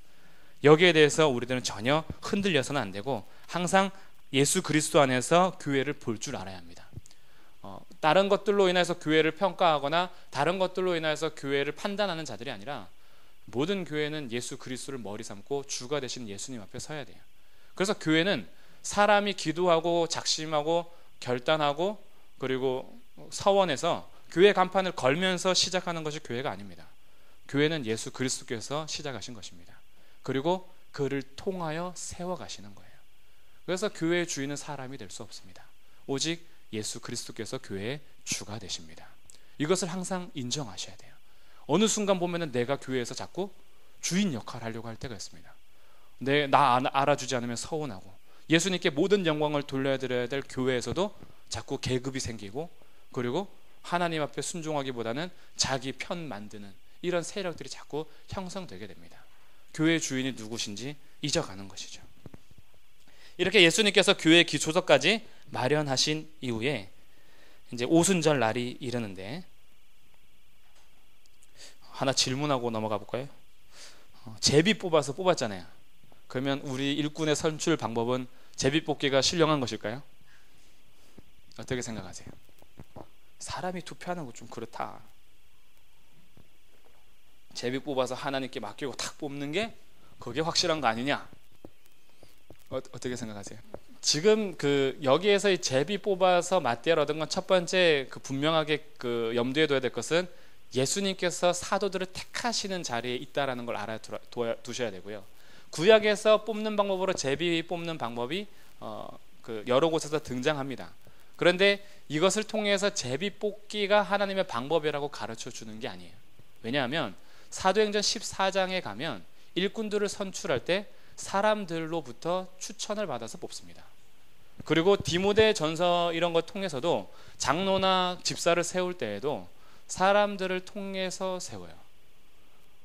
A: 여기에 대해서 우리들은 전혀 흔들려서는 안 되고 항상 예수 그리스도 안에서 교회를 볼 줄 알아야 합니다. 다른 것들로 인해서 교회를 평가하거나 다른 것들로 인해서 교회를 판단하는 자들이 아니라 모든 교회는 예수 그리스도를 머리 삼고 주가 되신 예수님 앞에 서야 돼요. 그래서 교회는 사람이 기도하고 작심하고 결단하고 그리고 서원해서 교회 간판을 걸면서 시작하는 것이 교회가 아닙니다. 교회는 예수 그리스도께서 시작하신 것입니다. 그리고 그를 통하여 세워가시는 거예요. 그래서 교회의 주인은 사람이 될 수 없습니다. 오직 예수 그리스도께서 교회의 주가 되십니다. 이것을 항상 인정하셔야 돼요. 어느 순간 보면은 내가 교회에서 자꾸 주인 역할을 하려고 할 때가 있습니다. 나 알아주지 않으면 서운하고 예수님께 모든 영광을 돌려드려야 될 교회에서도 자꾸 계급이 생기고 그리고 하나님 앞에 순종하기보다는 자기 편 만드는 이런 세력들이 자꾸 형성되게 됩니다. 교회의 주인이 누구신지 잊어가는 것이죠. 이렇게 예수님께서 교회의 기초석까지 마련하신 이후에 이제 오순절 날이 이르는데 하나 질문하고 넘어가 볼까요? 제비 뽑아서 뽑았잖아요. 그러면 우리 일꾼의 선출 방법은 제비 뽑기가 신령한 것일까요? 어떻게 생각하세요? 사람이 투표하는 거 좀 그렇다. 제비 뽑아서 하나님께 맡기고 탁 뽑는 게 그게 확실한 거 아니냐? 어떻게 생각하세요? 지금 여기에서 이 제비 뽑아서 맞대를 얻은 건 첫 번째 분명하게 염두에 둬야 될 것은 예수님께서 사도들을 택하시는 자리에 있다라는 걸 알아두셔야 되고요. 구약에서 뽑는 방법으로 제비 뽑는 방법이 여러 곳에서 등장합니다. 그런데 이것을 통해서 제비 뽑기가 하나님의 방법이라고 가르쳐 주는 게 아니에요. 왜냐하면 사도행전 14장에 가면 일꾼들을 선출할 때 사람들로부터 추천을 받아서 뽑습니다. 그리고 디모데 전서 이런 것 통해서도 장로나 집사를 세울 때에도 사람들을 통해서 세워요.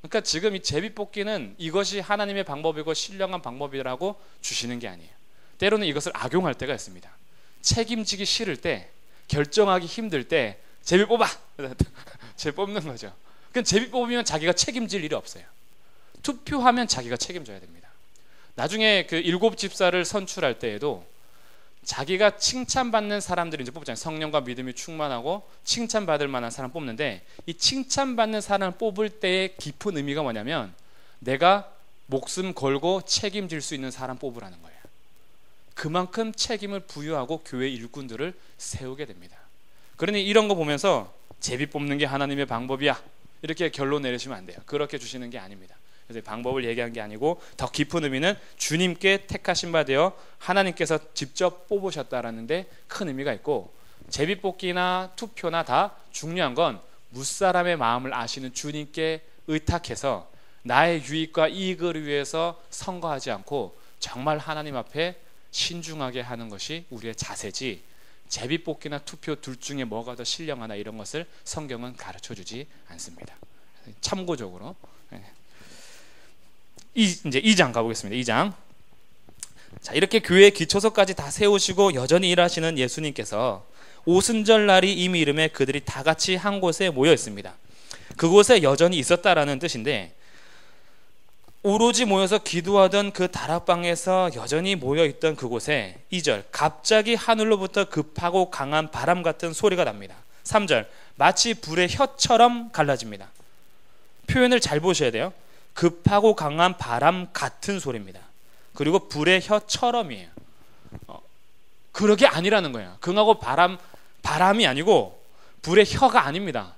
A: 그러니까 지금 이 제비 뽑기는 이것이 하나님의 방법이고 신령한 방법이라고 주시는 게 아니에요. 때로는 이것을 악용할 때가 있습니다. 책임지기 싫을 때, 결정하기 힘들 때 제비 뽑아! 제비 뽑는 거죠. 그럼 제비 뽑으면 자기가 책임질 일이 없어요. 투표하면 자기가 책임져야 됩니다. 나중에 7 집사를 선출할 때에도 자기가 칭찬받는 사람들을 이제 뽑잖아요. 성령과 믿음이 충만하고 칭찬받을 만한 사람 뽑는데 이 칭찬받는 사람을 뽑을 때의 깊은 의미가 뭐냐면 내가 목숨 걸고 책임질 수 있는 사람 뽑으라는 거예요. 그만큼 책임을 부여하고 교회 일꾼들을 세우게 됩니다. 그러니 이런 거 보면서 제비 뽑는 게 하나님의 방법이야 이렇게 결론 내리시면 안 돼요. 그렇게 주시는 게 아닙니다. 그래서 방법을 얘기한 게 아니고 더 깊은 의미는 주님께 택하신 바 되어 하나님께서 직접 뽑으셨다라는 데 큰 의미가 있고 제비 뽑기나 투표나 다 중요한 건 무사람의 마음을 아시는 주님께 의탁해서 나의 유익과 이익을 위해서 선거하지 않고 정말 하나님 앞에 신중하게 하는 것이 우리의 자세지 제비 뽑기나 투표 둘 중에 뭐가 더 신령하나 이런 것을 성경은 가르쳐주지 않습니다. 참고적으로 이제 2장 가보겠습니다. 2장. 자, 이렇게 교회의 기초석까지 다 세우시고 여전히 일하시는 예수님께서 오순절 날이 이미 이름에 그들이 다 같이 한 곳에 모여 있습니다. 그곳에 여전히 있었다라는 뜻인데 오로지 모여서 기도하던 그 다락방에서 여전히 모여있던 그곳에 2절 갑자기 하늘로부터 급하고 강한 바람 같은 소리가 납니다. 3절 마치 불의 혀처럼 갈라집니다. 표현을 잘 보셔야 돼요. 급하고 강한 바람 같은 소리입니다. 그리고 불의 혀처럼이에요. 그러게 아니라는 거예요. 긍하고 바람이 아니고 불의 혀가 아닙니다.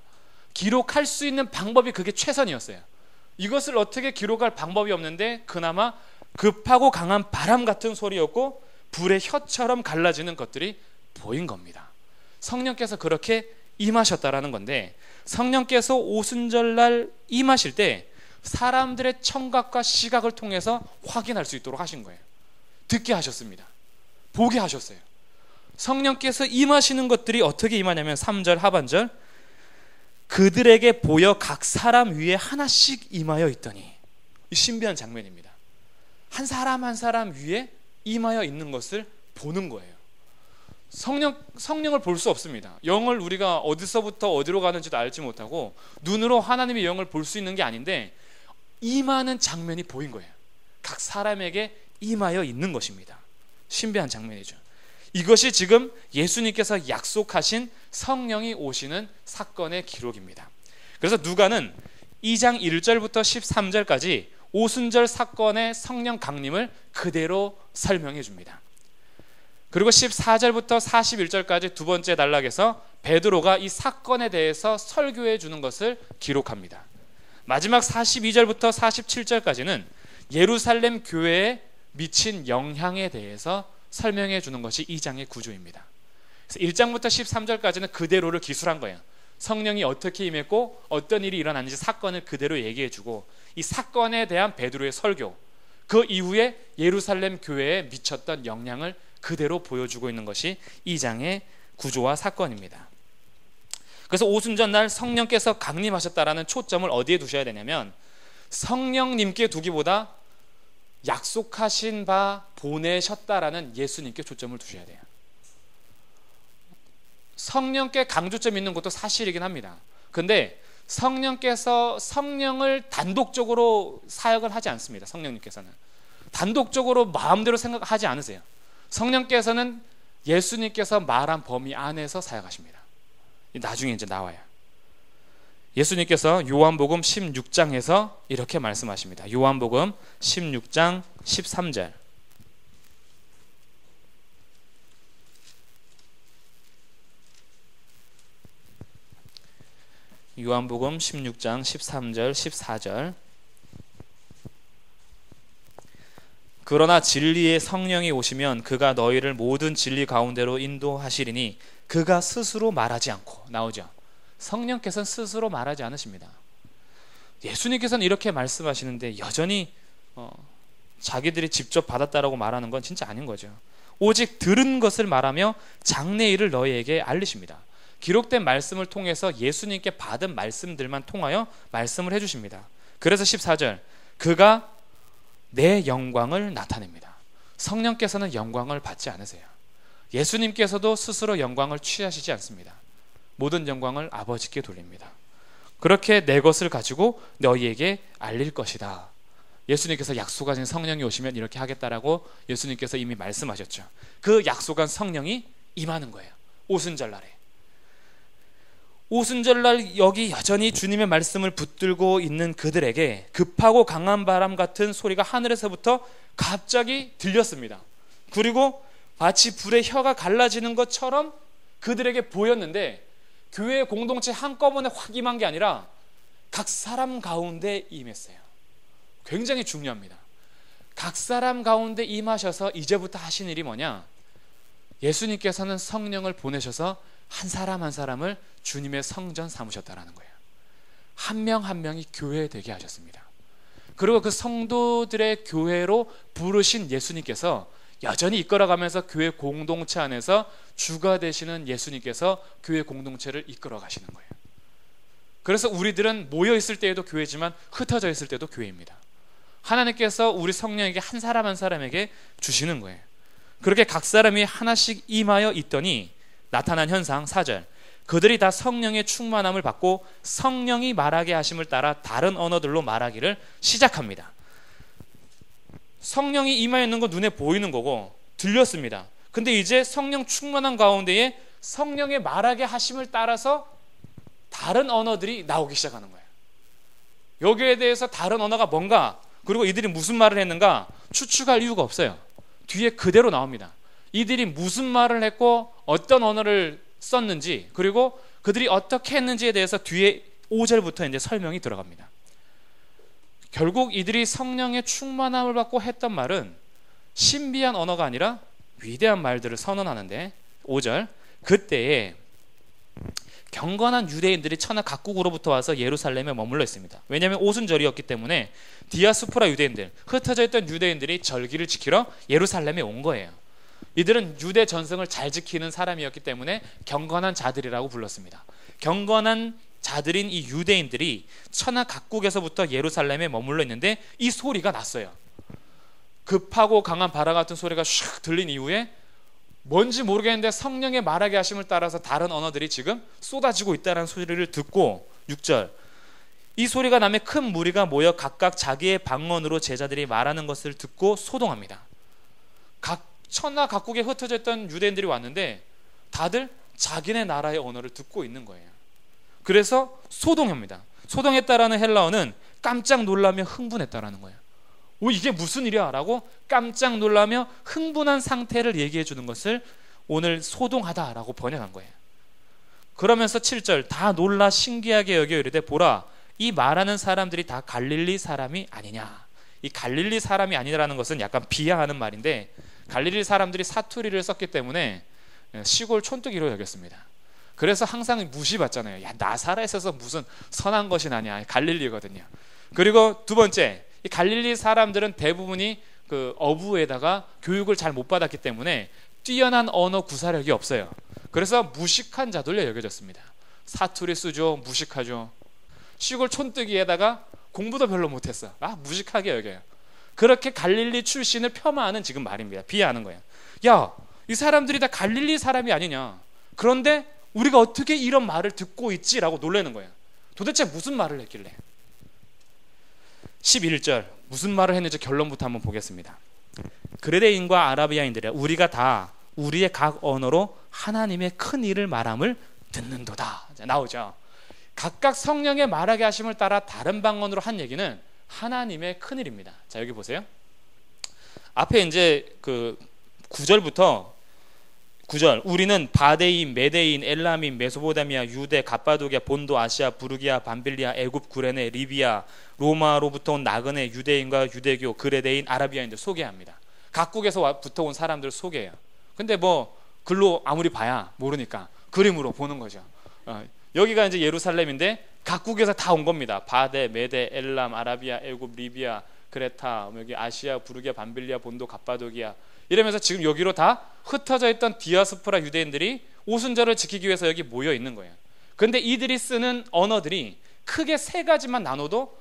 A: 기록할 수 있는 방법이 그게 최선이었어요. 이것을 어떻게 기록할 방법이 없는데 그나마 급하고 강한 바람 같은 소리였고 불의 혀처럼 갈라지는 것들이 보인 겁니다. 성령께서 그렇게 임하셨다라는 건데 성령께서 오순절날 임하실 때 사람들의 청각과 시각을 통해서 확인할 수 있도록 하신 거예요. 듣게 하셨습니다. 보게 하셨어요. 성령께서 임하시는 것들이 어떻게 임하냐면 3절 하반절 그들에게 보여 각 사람 위에 하나씩 임하여 있더니 이 신비한 장면입니다. 한 사람 한 사람 위에 임하여 있는 것을 보는 거예요. 성령을 볼 수 없습니다. 영을 우리가 어디서부터 어디로 가는지도 알지 못하고 눈으로 하나님의 영을 볼 수 있는 게 아닌데 임하는 장면이 보인 거예요. 각 사람에게 임하여 있는 것입니다. 신비한 장면이죠. 이것이 지금 예수님께서 약속하신 성령이 오시는 사건의 기록입니다. 그래서 누가는 2장 1절부터 13절까지 오순절 사건의 성령 강림을 그대로 설명해 줍니다. 그리고 14절부터 41절까지 두 번째 단락에서 베드로가 이 사건에 대해서 설교해 주는 것을 기록합니다. 마지막 42절부터 47절까지는 예루살렘 교회에 미친 영향에 대해서 설명해 주는 것이 2장의 구조입니다. 그래서 1장부터 13절까지는 그대로를 기술한 거예요. 성령이 어떻게 임했고 어떤 일이 일어났는지 사건을 그대로 얘기해 주고, 이 사건에 대한 베드로의 설교, 그 이후에 예루살렘 교회에 미쳤던 영향을 그대로 보여주고 있는 것이 2장의 구조와 사건입니다. 그래서 오순절날 성령께서 강림하셨다라는 초점을 어디에 두셔야 되냐면, 성령님께 두기보다 약속하신 바 보내셨다라는 예수님께 초점을 두셔야 돼요. 성령께 강조점 있는 것도 사실이긴 합니다. 근데 성령께서 성령을 단독적으로 사역을 하지 않습니다. 성령님께서는 단독적으로 마음대로 생각하지 않으세요. 성령께서는 예수님께서 말한 범위 안에서 사역하십니다. 나중에 이제 나와요. 예수님께서 요한복음 16장에서 이렇게 말씀하십니다. 요한복음 16장 13절. 요한복음 16장 13절 14절. 그러나 진리의 성령이 오시면 그가 너희를 모든 진리 가운데로 인도하시리니 그가 스스로 말하지 않고. 나오죠. 성령께서는 스스로 말하지 않으십니다. 예수님께서는 이렇게 말씀하시는데 여전히 자기들이 직접 받았다라고 말하는 건 진짜 아닌 거죠. 오직 들은 것을 말하며 장래일을 너희에게 알리십니다. 기록된 말씀을 통해서 예수님께 받은 말씀들만 통하여 말씀을 해주십니다. 그래서 14절, 그가 내 영광을 나타냅니다. 성령께서는 영광을 받지 않으세요. 예수님께서도 스스로 영광을 취하시지 않습니다. 모든 영광을 아버지께 돌립니다. 그렇게 내 것을 가지고 너희에게 알릴 것이다. 예수님께서 약속하신 성령이 오시면 이렇게 하겠다라고 예수님께서 이미 말씀하셨죠. 그 약속한 성령이 임하는 거예요. 오순절날에. 오순절날 여기 여전히 주님의 말씀을 붙들고 있는 그들에게 급하고 강한 바람 같은 소리가 하늘에서부터 갑자기 들렸습니다. 그리고 마치 불의 혀가 갈라지는 것처럼 그들에게 보였는데, 교회 공동체 한꺼번에 확 임한 게 아니라 각 사람 가운데 임했어요. 굉장히 중요합니다. 각 사람 가운데 임하셔서 이제부터 하신 일이 뭐냐? 예수님께서는 성령을 보내셔서 한 사람 한 사람을 주님의 성전 삼으셨다라는 거예요. 한 명 한 명이 교회 되게 하셨습니다. 그리고 그 성도들의 교회로 부르신 예수님께서 여전히 이끌어가면서 교회 공동체 안에서 주가 되시는 예수님께서 교회 공동체를 이끌어 가시는 거예요. 그래서 우리들은 모여 있을 때에도 교회지만 흩어져 있을 때도 교회입니다. 하나님께서 우리 성령에게 한 사람 한 사람에게 주시는 거예요. 그렇게 각 사람이 하나씩 임하여 있더니 나타난 현상 4절, 그들이 다 성령의 충만함을 받고 성령이 말하게 하심을 따라 다른 언어들로 말하기를 시작합니다. 성령이 임하여 있는 거 눈에 보이는 거고 들렸습니다. 근데 이제 성령 충만한 가운데에 성령의 말하게 하심을 따라서 다른 언어들이 나오기 시작하는 거예요. 여기에 대해서 다른 언어가 뭔가, 그리고 이들이 무슨 말을 했는가 추측할 이유가 없어요. 뒤에 그대로 나옵니다. 이들이 무슨 말을 했고 어떤 언어를 썼는지, 그리고 그들이 어떻게 했는지에 대해서 뒤에 5절부터 이제 설명이 들어갑니다. 결국 이들이 성령의 충만함을 받고 했던 말은 신비한 언어가 아니라 위대한 말들을 선언하는데, 5절, 그때에 경건한 유대인들이 천하 각국으로부터 와서 예루살렘에 머물러 있습니다. 왜냐하면 오순절이었기 때문에 디아스포라 유대인들, 흩어져 있던 유대인들이 절기를 지키러 예루살렘에 온 거예요. 이들은 유대 전승을 잘 지키는 사람이었기 때문에 경건한 자들이라고 불렀습니다. 경건한 자들인 이 유대인들이 천하 각국에서부터 예루살렘에 머물러 있는데 이 소리가 났어요. 급하고 강한 바람 같은 소리가 슉 들린 이후에 뭔지 모르겠는데 성령의 말하게 하심을 따라서 다른 언어들이 지금 쏟아지고 있다는 소리를 듣고, 6절, 이 소리가 나며 큰 무리가 모여 각각 자기의 방언으로 제자들이 말하는 것을 듣고 소동합니다. 각 천하 각국에 흩어져 있던 유대인들이 왔는데 다들 자기네 나라의 언어를 듣고 있는 거예요. 그래서 소동합니다. 소동했다라는 헬라어는 깜짝 놀라며 흥분했다라는 거예요. 이게 무슨 일이야? 라고 깜짝 놀라며 흥분한 상태를 얘기해 주는 것을 오늘 소동하다라고 번역한 거예요. 그러면서 7절 다 놀라 신기하게 여겨 이르되 보라 이 말하는 사람들이 다 갈릴리 사람이 아니냐. 이 갈릴리 사람이 아니라는 것은 약간 비하하는 말인데 갈릴리 사람들이 사투리를 썼기 때문에 시골 촌뜨기로 여겼습니다. 그래서 항상 무시받잖아요. 야, 나사렛에 있어서 무슨 선한 것이 나냐. 갈릴리거든요. 그리고 두 번째, 이 갈릴리 사람들은 대부분이 그 어부에다가 교육을 잘 못 받았기 때문에 뛰어난 언어 구사력이 없어요. 그래서 무식한 자들로 여겨졌습니다. 사투리 쓰죠, 무식하죠. 시골 촌뜨기에다가 공부도 별로 못했어. 무식하게 여겨요. 그렇게 갈릴리 출신을 폄하하는 지금 말입니다. 비하하는 거예요. 야, 이 사람들이 다 갈릴리 사람이 아니냐. 그런데 우리가 어떻게 이런 말을 듣고 있지라고 놀라는 거예요. 도대체 무슨 말을 했길래? 11절 무슨 말을 했는지 결론부터 한번 보겠습니다. 그레데인과 아라비아인들이야 우리가 다 우리의 각 언어로 하나님의 큰 일을 말함을 듣는도다. 나오죠. 각각 성령의 말하게 하심을 따라 다른 방언으로 한 얘기는 하나님의 큰 일입니다. 자, 여기 보세요. 앞에 이제 그 9절부터 9절 우리는 바데인, 메데인, 엘라민, 메소포타미아, 유대, 갑바도기아, 본도, 아시아, 부르기아, 밤빌리아, 애굽, 구레네, 리비아, 로마로부터 온 나그네, 유대인과 유대교, 그레데인, 아라비아인들 소개합니다. 각국에서부터 온 사람들 소개해요. 근데 뭐 글로 아무리 봐야 모르니까 그림으로 보는 거죠. 여기가 이제 예루살렘인데 각국에서 다 온 겁니다. 바데, 메데, 엘람, 아라비아, 애굽, 리비아, 크레타, 여기 아시아, 부르기아, 밤빌리아, 본도, 갑바도기아 이러면서 지금 여기로 다 흩어져 있던 디아스포라 유대인들이 오순절을 지키기 위해서 여기 모여 있는 거예요. 그런데 이들이 쓰는 언어들이 크게 세 가지만 나눠도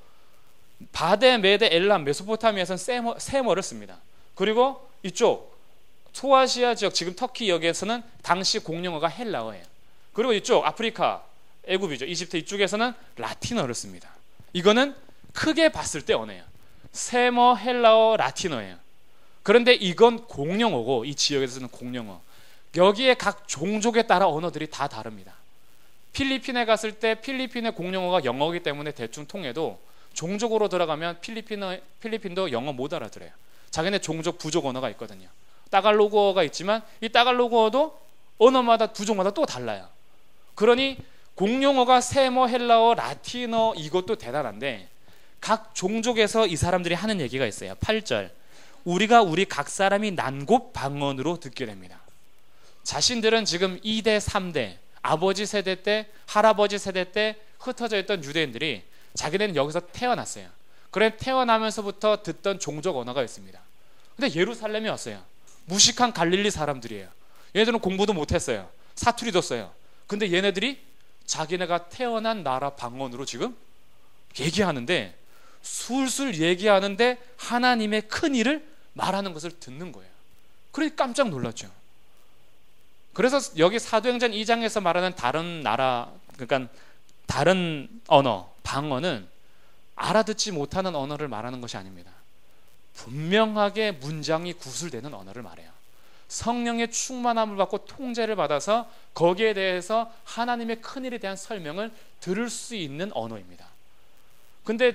A: 바데, 메데, 엘람, 메소포타미아에서는 세머를 씁니다. 그리고 이쪽 소아시아 지역 지금 터키 여기에서는 당시 공용어가 헬라어예요. 그리고 이쪽 아프리카 애굽이죠. 이집트 이쪽에서는 라틴어를 씁니다. 이거는 크게 봤을 때 언어예요. 세머, 헬라어, 라틴어예요. 그런데 이건 공용어고 이 지역에서 쓰는 공용어. 여기에 각 종족에 따라 언어들이 다 다릅니다. 필리핀에 갔을 때 필리핀의 공용어가 영어이기 때문에 대충 통해도 종족으로 들어가면 필리핀도 영어 못 알아들어요. 자기네 종족 부족 언어가 있거든요. 따갈로그어가 있지만 이 따갈로그어도 언어마다 부족마다 또 달라요. 그러니 공용어가 세머, 헬라어, 라틴어 이것도 대단한데 각 종족에서 이 사람들이 하는 얘기가 있어요. 8절 우리가 우리 각 사람이 난 곳 방언으로 듣게 됩니다. 자신들은 지금 2대 3대 아버지 세대 때 할아버지 세대 때 흩어져 있던 유대인들이 자기네는 여기서 태어났어요. 그래 태어나면서부터 듣던 종족 언어가 있습니다. 근데 예루살렘에 왔어요. 무식한 갈릴리 사람들이에요. 얘네들은 공부도 못했어요. 사투리도 써요. 근데 얘네들이 자기네가 태어난 나라 방언으로 지금 얘기하는데 술술 얘기하는데 하나님의 큰 일을 말하는 것을 듣는 거예요. 그래서 깜짝 놀랐죠. 그래서 여기 사도행전 2장에서 말하는 다른 나라 그러니까 다른 언어 방언은 알아듣지 못하는 언어를 말하는 것이 아닙니다. 분명하게 문장이 구술되는 언어를 말해요. 성령의 충만함을 받고 통제를 받아서 거기에 대해서 하나님의 큰일에 대한 설명을 들을 수 있는 언어입니다. 근데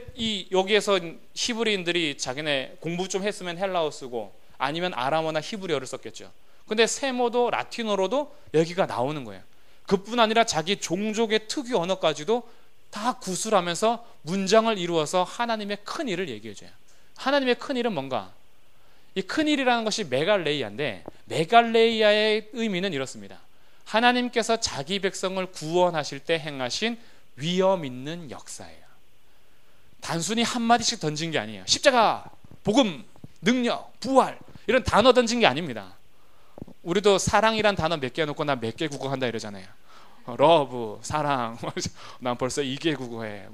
A: 여기에서 히브리인들이 자기네 공부 좀 했으면 헬라어 쓰고 아니면 아람어나 히브리어를 썼겠죠. 근데 세모도 라틴어로도 여기가 나오는 거예요. 그뿐 아니라 자기 종족의 특유 언어까지도 다 구술하면서 문장을 이루어서 하나님의 큰일을 얘기해줘요. 하나님의 큰일은 뭔가? 이 큰일이라는 것이 메갈레이아인데 메갈레이아의 의미는 이렇습니다. 하나님께서 자기 백성을 구원하실 때 행하신 위엄 있는 역사예요. 단순히 한마디씩 던진 게 아니에요. 십자가, 복음, 능력, 부활 이런 단어 던진 게 아닙니다. 우리도 사랑이란 단어 몇 개 해놓고 나 몇 개 국어한다 이러잖아요. 러브, 사랑. 난 벌써 2개 국어해.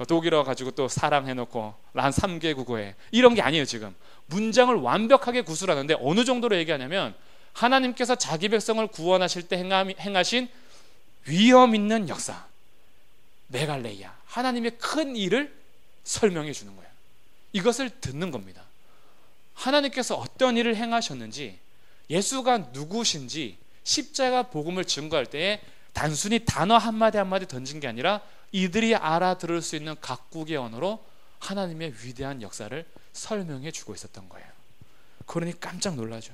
A: 독일어 가지고 또 사랑 해놓고 난 3개 국어해. 이런 게 아니에요. 지금 문장을 완벽하게 구술하는데 어느 정도로 얘기하냐면 하나님께서 자기 백성을 구원하실 때 행하신 위엄 있는 역사 메갈레이아 하나님의 큰 일을 설명해 주는 거예요. 이것을 듣는 겁니다. 하나님께서 어떤 일을 행하셨는지 예수가 누구신지 십자가 복음을 증거할 때에 단순히 단어 한마디 한마디 던진 게 아니라 이들이 알아들을 수 있는 각국의 언어로 하나님의 위대한 역사를 설명해 주고 있었던 거예요. 그러니 깜짝 놀라죠.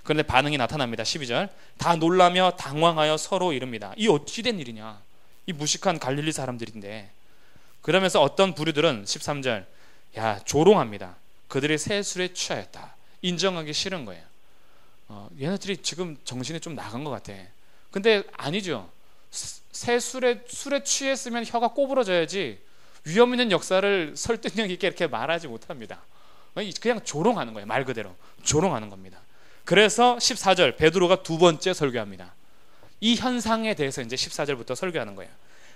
A: 그런데 반응이 나타납니다. 12절, 다 놀라며 당황하여 서로 이릅니다. 이 어찌 된 일이냐, 이 무식한 갈릴리 사람들인데. 그러면서 어떤 부류들은 13절, 야, 조롱합니다. 그들이 새 술에 취하였다. 인정하기 싫은 거예요. 얘네들이 지금 정신이 좀 나간 것 같아. 근데 아니죠. 새 술에 취했으면 혀가 꼬부러져야지 위험 있는 역사를 설득력 있게 이렇게 말하지 못합니다. 그냥 조롱하는 거예요. 말 그대로 조롱하는 겁니다. 그래서 14절, 베드로가 두 번째 설교합니다. 이 현상에 대해서 이제 14절부터 설교하는 거예요.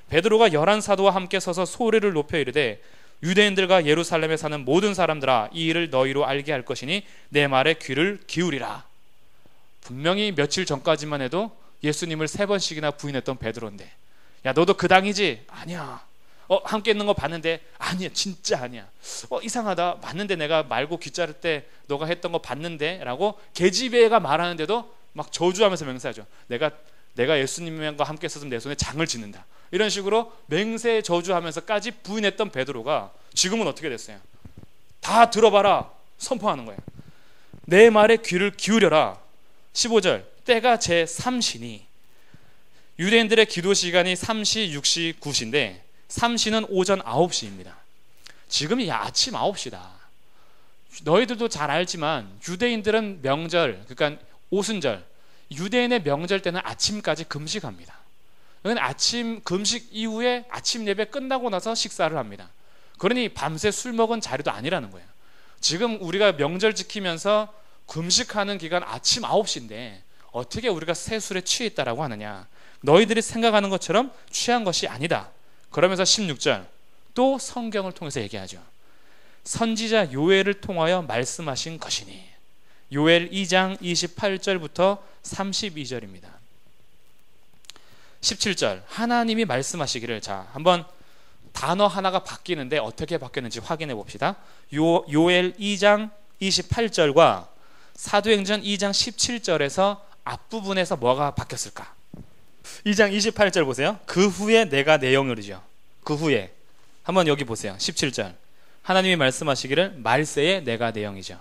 A: 베드로가 11사도와 함께 서서 소리를 높여 이르되, 유대인들과 예루살렘에 사는 모든 사람들아, 이 일을 너희로 알게 할 것이니 내 말에 귀를 기울이라. 분명히 며칠 전까지만 해도 예수님을 3번씩이나 부인했던 베드로인데, 야, 너도 그 당이지? 아니야. 함께 있는 거 봤는데? 아니야, 진짜 아니야. 이상하다. 맞는데 내가 말고 귀 자를 때 너가 했던 거 봤는데? 라고 계집애가 말하는데도 막 저주하면서 맹세하죠. 내가 예수님과 함께 있었으면 내 손에 장을 짓는다. 이런 식으로 맹세 저주하면서까지 부인했던 베드로가 지금은 어떻게 됐어요? 다 들어봐라 선포하는 거예요. 내 말에 귀를 기울여라. 15절, 때가 제3시니, 유대인들의 기도 시간이 3시, 6시, 9시인데 3시는 오전 9시입니다. 지금이 아침 9시다. 너희들도 잘 알지만 유대인들은 명절, 그러니까 오순절, 유대인의 명절 때는 아침까지 금식합니다. 아침 금식 이후에 아침 예배 끝나고 나서 식사를 합니다. 그러니 밤새 술 먹은 자리도 아니라는 거예요. 지금 우리가 명절 지키면서 금식하는 기간 아침 9시인데 어떻게 우리가 새 술에 취했다라고 하느냐. 너희들이 생각하는 것처럼 취한 것이 아니다. 그러면서 16절, 또 성경을 통해서 얘기하죠. 선지자 요엘을 통하여 말씀하신 것이니. 요엘 2장 28절부터 32절입니다. 17절, 하나님이 말씀하시기를. 자, 한번 단어 하나가 바뀌는데 어떻게 바뀌었는지 확인해 봅시다. 요엘 2장 28절과 사도행전 2장 17절에서 앞부분에서 뭐가 바뀌었을까? 2장 28절 보세요. 그 후에 내가 내용을이죠. 그 후에 한번 여기 보세요. 17절, 하나님이 말씀하시기를 말세에 내가 내용이죠.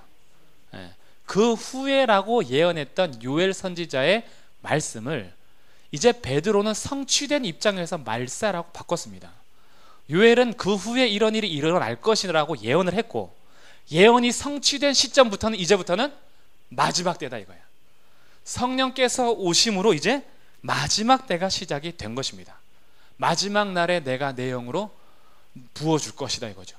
A: 그 후에라고 예언했던 요엘 선지자의 말씀을 이제 베드로는 성취된 입장에서 말세라고 바꿨습니다. 요엘은 그 후에 이런 일이 일어날 것이라고 예언을 했고, 예언이 성취된 시점부터는 이제부터는 마지막 때다 이거야. 성령께서 오심으로 이제 마지막 때가 시작이 된 것입니다. 마지막 날에 내가 내 영으로 부어줄 것이다 이거죠.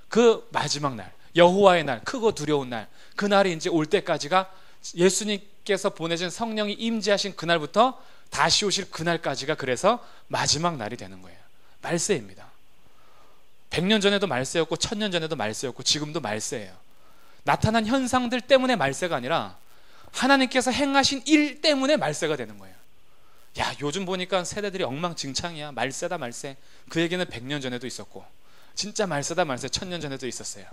A: 그 마지막 날, 여호와의 날, 크고 두려운 날, 그 날이 이제 올 때까지가 예수님께서 보내신 성령이 임재하신 그날부터 다시 오실 그날까지가 그래서 마지막 날이 되는 거예요. 말세입니다. 100년 전에도 말세였고 1000년 전에도 말세였고 지금도 말세예요. 나타난 현상들 때문에 말세가 아니라 하나님께서 행하신 일 때문에 말세가 되는 거예요. 야, 요즘 보니까 세대들이 엉망진창이야. 말세다 말세. 그 얘기는 100년 전에도 있었고 진짜 말세다 말세 1000년 전에도 있었어요.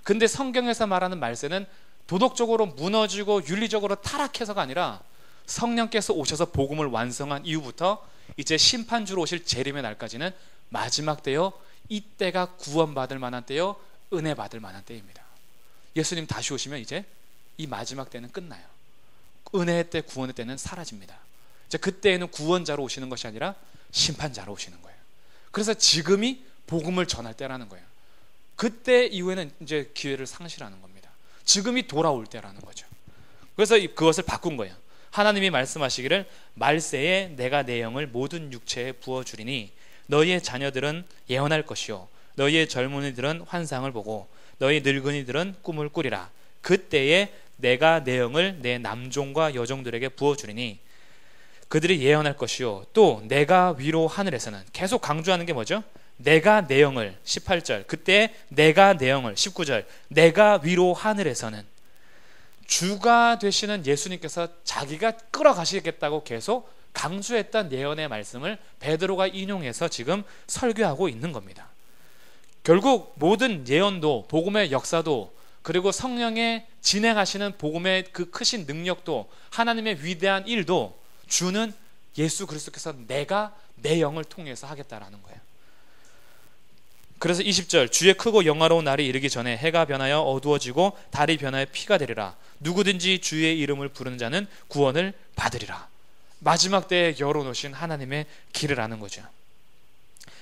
A: 근데 성경에서 말하는 말세는 도덕적으로 무너지고 윤리적으로 타락해서가 아니라 성령께서 오셔서 복음을 완성한 이후부터 이제 심판주로 오실 재림의 날까지는 마지막 때요, 이때가 구원받을 만한 때요, 은혜 받을 만한 때입니다. 예수님 다시 오시면 이제 이 마지막 때는 끝나요. 은혜의 때, 구원의 때는 사라집니다. 이제 그때에는 구원자로 오시는 것이 아니라 심판자로 오시는 거예요. 그래서 지금이 복음을 전할 때라는 거예요. 그때 이후에는 이제 기회를 상실하는 겁니다. 지금이 돌아올 때라는 거죠. 그래서 그것을 바꾼 거예요. 하나님이 말씀하시기를 말세에 내가 내 영을 모든 육체에 부어주리니 너희의 자녀들은 예언할 것이요 너희의 젊은이들은 환상을 보고 너희 늙은이들은 꿈을 꾸리라. 그때에 내가 내 영을 내 남종과 여종들에게 부어주리니 그들이 예언할 것이요 또 내가 위로 하늘에서는, 계속 강조하는 게 뭐죠? 내가 내 영을, 18절 그때 내가 내 영을, 19절 내가 위로 하늘에서는, 주가 되시는 예수님께서 자기가 끌어가시겠다고 계속 강조했던 예언의 말씀을 베드로가 인용해서 지금 설교하고 있는 겁니다. 결국 모든 예언도 복음의 역사도 그리고 성령의 진행하시는 복음의 그 크신 능력도, 하나님의 위대한 일도 주는 예수 그리스도께서 내가 내 영을 통해서 하겠다라는 거예요. 그래서 20절, 주의 크고 영화로운 날이 이르기 전에 해가 변하여 어두워지고 달이 변하여 피가 되리라. 누구든지 주의 이름을 부르는 자는 구원을 받으리라. 마지막 때에 열어놓으신 하나님의 길을 아는 거죠.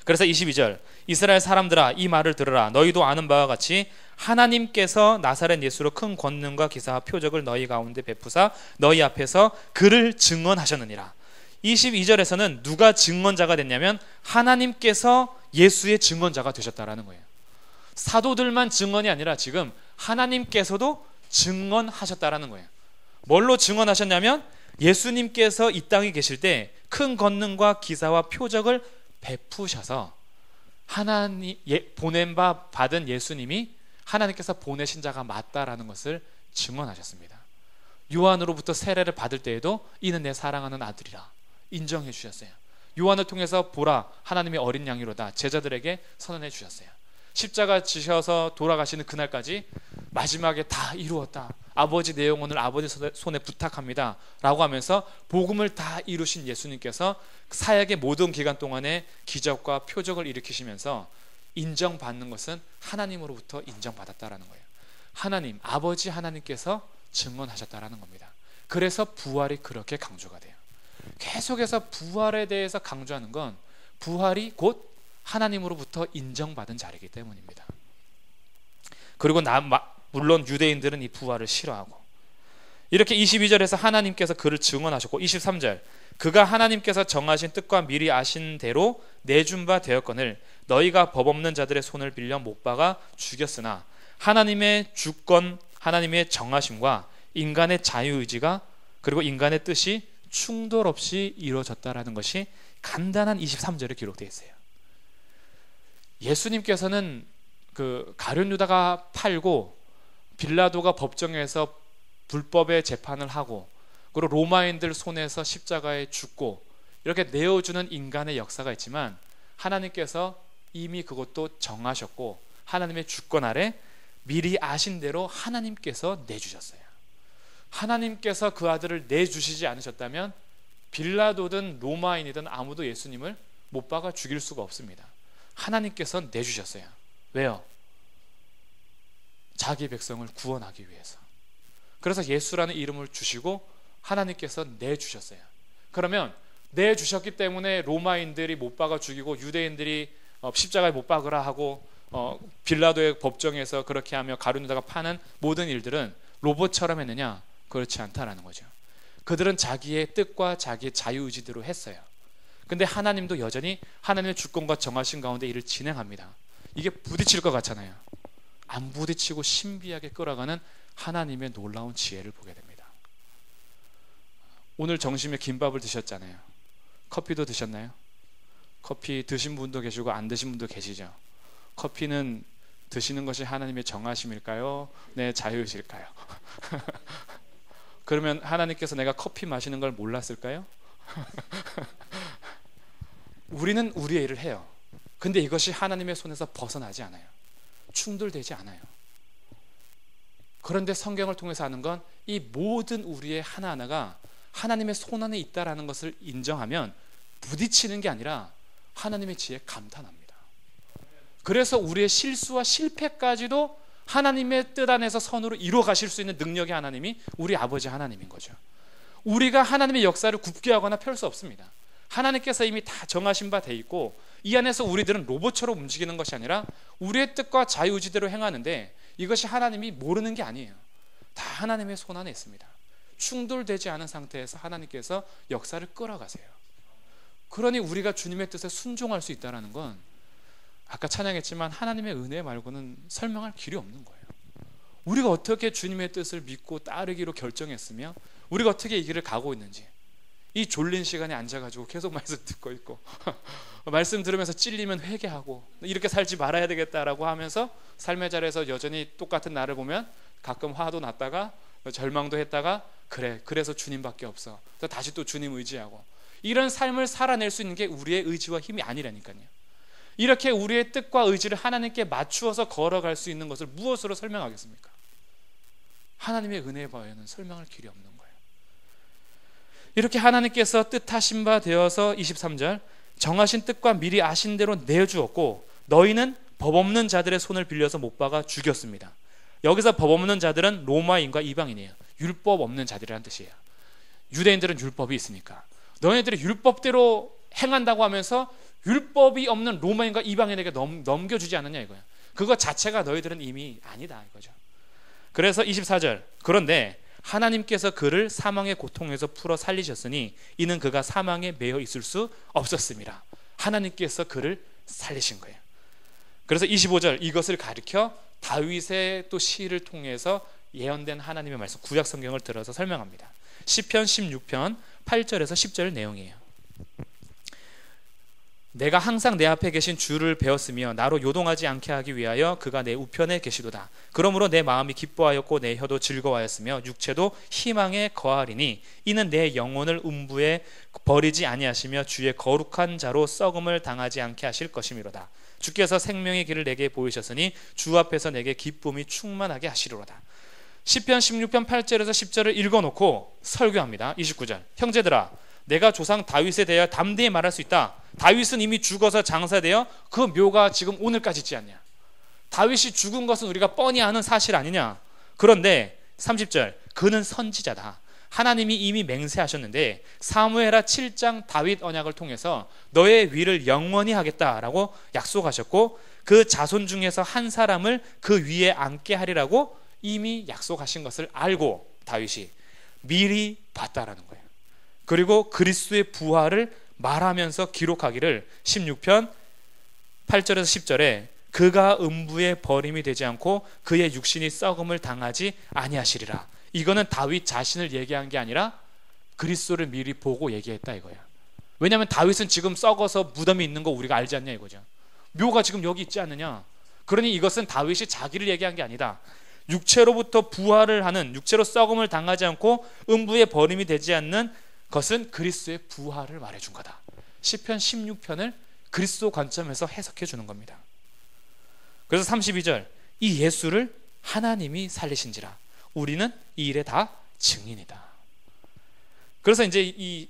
A: 그래서 22절, 이스라엘 사람들아 이 말을 들으라. 너희도 아는 바와 같이 하나님께서 나사렛 예수로 큰 권능과 기사와 표적을 너희 가운데 베푸사 너희 앞에서 그를 증언하셨느니라. 22절에서는 누가 증언자가 됐냐면 하나님께서 예수의 증언자가 되셨다라는 거예요. 사도들만 증언이 아니라 지금 하나님께서도 증언하셨다라는 거예요. 뭘로 증언하셨냐면 예수님께서 이 땅에 계실 때 큰 권능과 기사와 표적을 베푸셔서 하나님 보낸 바 받은 예수님이 하나님께서 보내신 자가 맞다라는 것을 증언하셨습니다. 요한으로부터 세례를 받을 때에도 이는 내 사랑하는 아들이라 인정해 주셨어요. 요한을 통해서 보라 하나님의 어린 양이로다 제자들에게 선언해 주셨어요. 십자가 지셔서 돌아가시는 그날까지 마지막에 다 이루었다. 아버지 내 영혼을 아버지 손에 부탁합니다 라고 하면서 복음을 다 이루신 예수님께서 사역의 모든 기간 동안에 기적과 표적을 일으키시면서 인정받는 것은 하나님으로부터 인정받았다라는 거예요. 하나님, 아버지 하나님께서 증언하셨다라는 겁니다. 그래서 부활이 그렇게 강조가 돼요. 계속해서 부활에 대해서 강조하는 건 부활이 곧 하나님으로부터 인정받은 자리이기 때문입니다. 그리고 물론 유대인들은 이 부활을 싫어하고, 이렇게 22절에서 하나님께서 그를 증언하셨고, 23절 그가 하나님께서 정하신 뜻과 미리 아신 대로 내준 바 되었거늘 너희가 법 없는 자들의 손을 빌려 못 박아 죽였으나 하나님의 주권, 하나님의 정하심과 인간의 자유의지가 그리고 인간의 뜻이 충돌 없이 이루어졌다라는 것이 간단한 23절에 기록되어 있어요. 예수님께서는 그 가룟 유다가 팔고 빌라도가 법정에서 불법의 재판을 하고 그리고 로마인들 손에서 십자가에 죽고 이렇게 내어주는 인간의 역사가 있지만 하나님께서 이미 그것도 정하셨고 하나님의 주권 아래 미리 아신 대로 하나님께서 내주셨어요. 하나님께서 그 아들을 내주시지 않으셨다면 빌라도든 로마인이든 아무도 예수님을 못 박아 죽일 수가 없습니다. 하나님께서 내주셨어요. 왜요? 자기 백성을 구원하기 위해서. 그래서 예수라는 이름을 주시고 하나님께서 내주셨어요. 그러면 내주셨기 때문에 로마인들이 못 박아 죽이고 유대인들이 십자가에 못 박으라 하고 빌라도의 법정에서 그렇게 하며 가룟 유다가 파는 모든 일들은 로봇처럼 했느냐? 그렇지 않다라는 거죠. 그들은 자기의 뜻과 자기의 자유의지대로 했어요. 근데 하나님도 여전히 하나님의 주권과 정하신 가운데 일을 진행합니다. 이게 부딪힐 것 같잖아요. 안 부딪히고 신비하게 끌어가는 하나님의 놀라운 지혜를 보게 됩니다. 오늘 점심에 김밥을 드셨잖아요. 커피도 드셨나요? 커피 드신 분도 계시고 안 드신 분도 계시죠. 커피는 드시는 것이 하나님의 정하심일까요? 내 자유의지일까요? 그러면 하나님께서 내가 커피 마시는 걸 몰랐을까요? 우리는 우리의 일을 해요. 근데 이것이 하나님의 손에서 벗어나지 않아요. 충돌되지 않아요. 그런데 성경을 통해서 아는 건 이 모든 우리의 하나하나가 하나님의 손 안에 있다라는 것을 인정하면 부딪히는 게 아니라 하나님의 지혜에 감탄합니다. 그래서 우리의 실수와 실패까지도 하나님의 뜻 안에서 선으로 이루어 가실 수 있는 능력의 하나님이 우리 아버지 하나님인 거죠. 우리가 하나님의 역사를 굽게 하거나 펼 수 없습니다. 하나님께서 이미 다 정하신 바 돼 있고 이 안에서 우리들은 로봇처럼 움직이는 것이 아니라 우리의 뜻과 자유의지대로 행하는데 이것이 하나님이 모르는 게 아니에요. 다 하나님의 손 안에 있습니다. 충돌되지 않은 상태에서 하나님께서 역사를 끌어가세요. 그러니 우리가 주님의 뜻에 순종할 수 있다는 건 아까 찬양했지만 하나님의 은혜 말고는 설명할 길이 없는 거예요. 우리가 어떻게 주님의 뜻을 믿고 따르기로 결정했으며 우리가 어떻게 이 길을 가고 있는지, 이 졸린 시간에 앉아가지고 계속 말씀 듣고 있고 말씀 들으면서 찔리면 회개하고 이렇게 살지 말아야 되겠다라고 하면서 삶의 자리에서 여전히 똑같은 나를 보면 가끔 화도 났다가 절망도 했다가 그래서 주님밖에 없어 다시 또 주님 의지하고 이런 삶을 살아낼 수 있는 게 우리의 의지와 힘이 아니라니까요. 이렇게 우리의 뜻과 의지를 하나님께 맞추어서 걸어갈 수 있는 것을 무엇으로 설명하겠습니까? 하나님의 은혜에 봐야는 설명할 길이 없는 거예요. 이렇게 하나님께서 뜻하신 바 되어서 23절 정하신 뜻과 미리 아신 대로 내주었고 너희는 법 없는 자들의 손을 빌려서 못 박아 죽였습니다. 여기서 법 없는 자들은 로마인과 이방인이에요. 율법 없는 자들이라는 뜻이에요. 유대인들은 율법이 있으니까 너희들이 율법대로 행한다고 하면서 율법이 없는 로마인과 이방인에게 넘겨주지 않느냐 이거예요. 그거 자체가 너희들은 이미 아니다 이거죠. 그래서 24절 그런데 하나님께서 그를 사망의 고통에서 풀어 살리셨으니 이는 그가 사망에 매여 있을 수 없었습니다. 하나님께서 그를 살리신 거예요. 그래서 25절 이것을 가리켜 다윗의 또 시를 통해서 예언된 하나님의 말씀 구약 성경을 들어서 설명합니다. 시편 16편 8절에서 10절 내용이에요. 내가 항상 내 앞에 계신 주를 배웠으며 나로 요동하지 않게 하기 위하여 그가 내 우편에 계시도다. 그러므로 내 마음이 기뻐하였고 내 혀도 즐거워하였으며 육체도 희망에 거하리니 이는 내 영혼을 음부에 버리지 아니하시며 주의 거룩한 자로 썩음을 당하지 않게 하실 것이미로다. 주께서 생명의 길을 내게 보이셨으니 주 앞에서 내게 기쁨이 충만하게 하시리로다. 시편 16편 8절에서 10절을 읽어놓고 설교합니다. 29절 형제들아 내가 조상 다윗에 대하여 담대히 말할 수 있다. 다윗은 이미 죽어서 장사되어 그 묘가 지금 오늘까지 있지 않냐. 다윗이 죽은 것은 우리가 뻔히 아는 사실 아니냐. 그런데 30절 그는 선지자다. 하나님이 이미 맹세하셨는데 사무엘하 7장 다윗 언약을 통해서 너의 위를 영원히 하겠다라고 약속하셨고 그 자손 중에서 한 사람을 그 위에 앉게 하리라고 이미 약속하신 것을 알고 다윗이 미리 봤다라는 거예요. 그리고 그리스도의 부활을 말하면서 기록하기를 16편 8절에서 10절에 그가 음부에 버림이 되지 않고 그의 육신이 썩음을 당하지 아니하시리라. 이거는 다윗 자신을 얘기한 게 아니라 그리스도를 미리 보고 얘기했다 이거야. 왜냐하면 다윗은 지금 썩어서 무덤이 있는 거 우리가 알지 않냐 이거죠. 묘가 지금 여기 있지 않느냐. 그러니 이것은 다윗이 자기를 얘기한 게 아니다. 육체로부터 부활을 하는 육체로 썩음을 당하지 않고 음부에 버림이 되지 않는 것은 그리스도의 부활을 말해준 거다. 시편 16편을 그리스도 관점에서 해석해 주는 겁니다. 그래서 32절 이 예수를 하나님이 살리신지라 우리는 이 일에 다 증인이다. 그래서 이제 이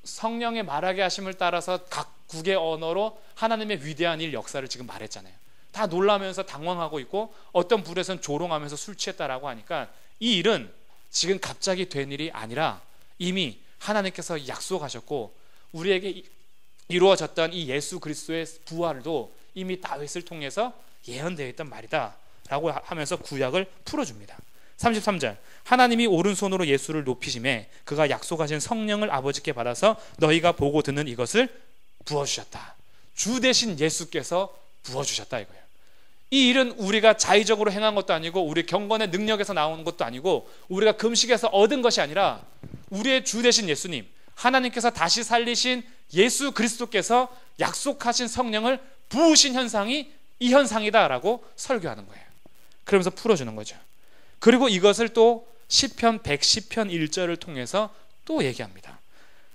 A: 성령의 말하게 하심을 따라서 각국의 언어로 하나님의 위대한 일 역사를 지금 말했잖아요. 다 놀라면서 당황하고 있고 어떤 불에선 조롱하면서 술 취했다라고 하니까 이 일은 지금 갑자기 된 일이 아니라 이미 하나님께서 약속하셨고 우리에게 이루어졌던 이 예수 그리스도의 부활도 이미 다윗을 통해서 예언되어 있던 말이다 라고 하면서 구약을 풀어줍니다. 33절 하나님이 오른손으로 예수를 높이심에 그가 약속하신 성령을 아버지께 받아서 너희가 보고 듣는 이것을 부어주셨다. 주 대신 예수께서 부어주셨다 이거예요. 이 일은 우리가 자의적으로 행한 것도 아니고 우리 경건의 능력에서 나오는 것도 아니고 우리가 금식에서 얻은 것이 아니라 우리의 주 되신 예수님 하나님께서 다시 살리신 예수 그리스도께서 약속하신 성령을 부으신 현상이 이 현상이다라고 설교하는 거예요. 그러면서 풀어주는 거죠. 그리고 이것을 또 시편 110편 1절을 통해서 또 얘기합니다.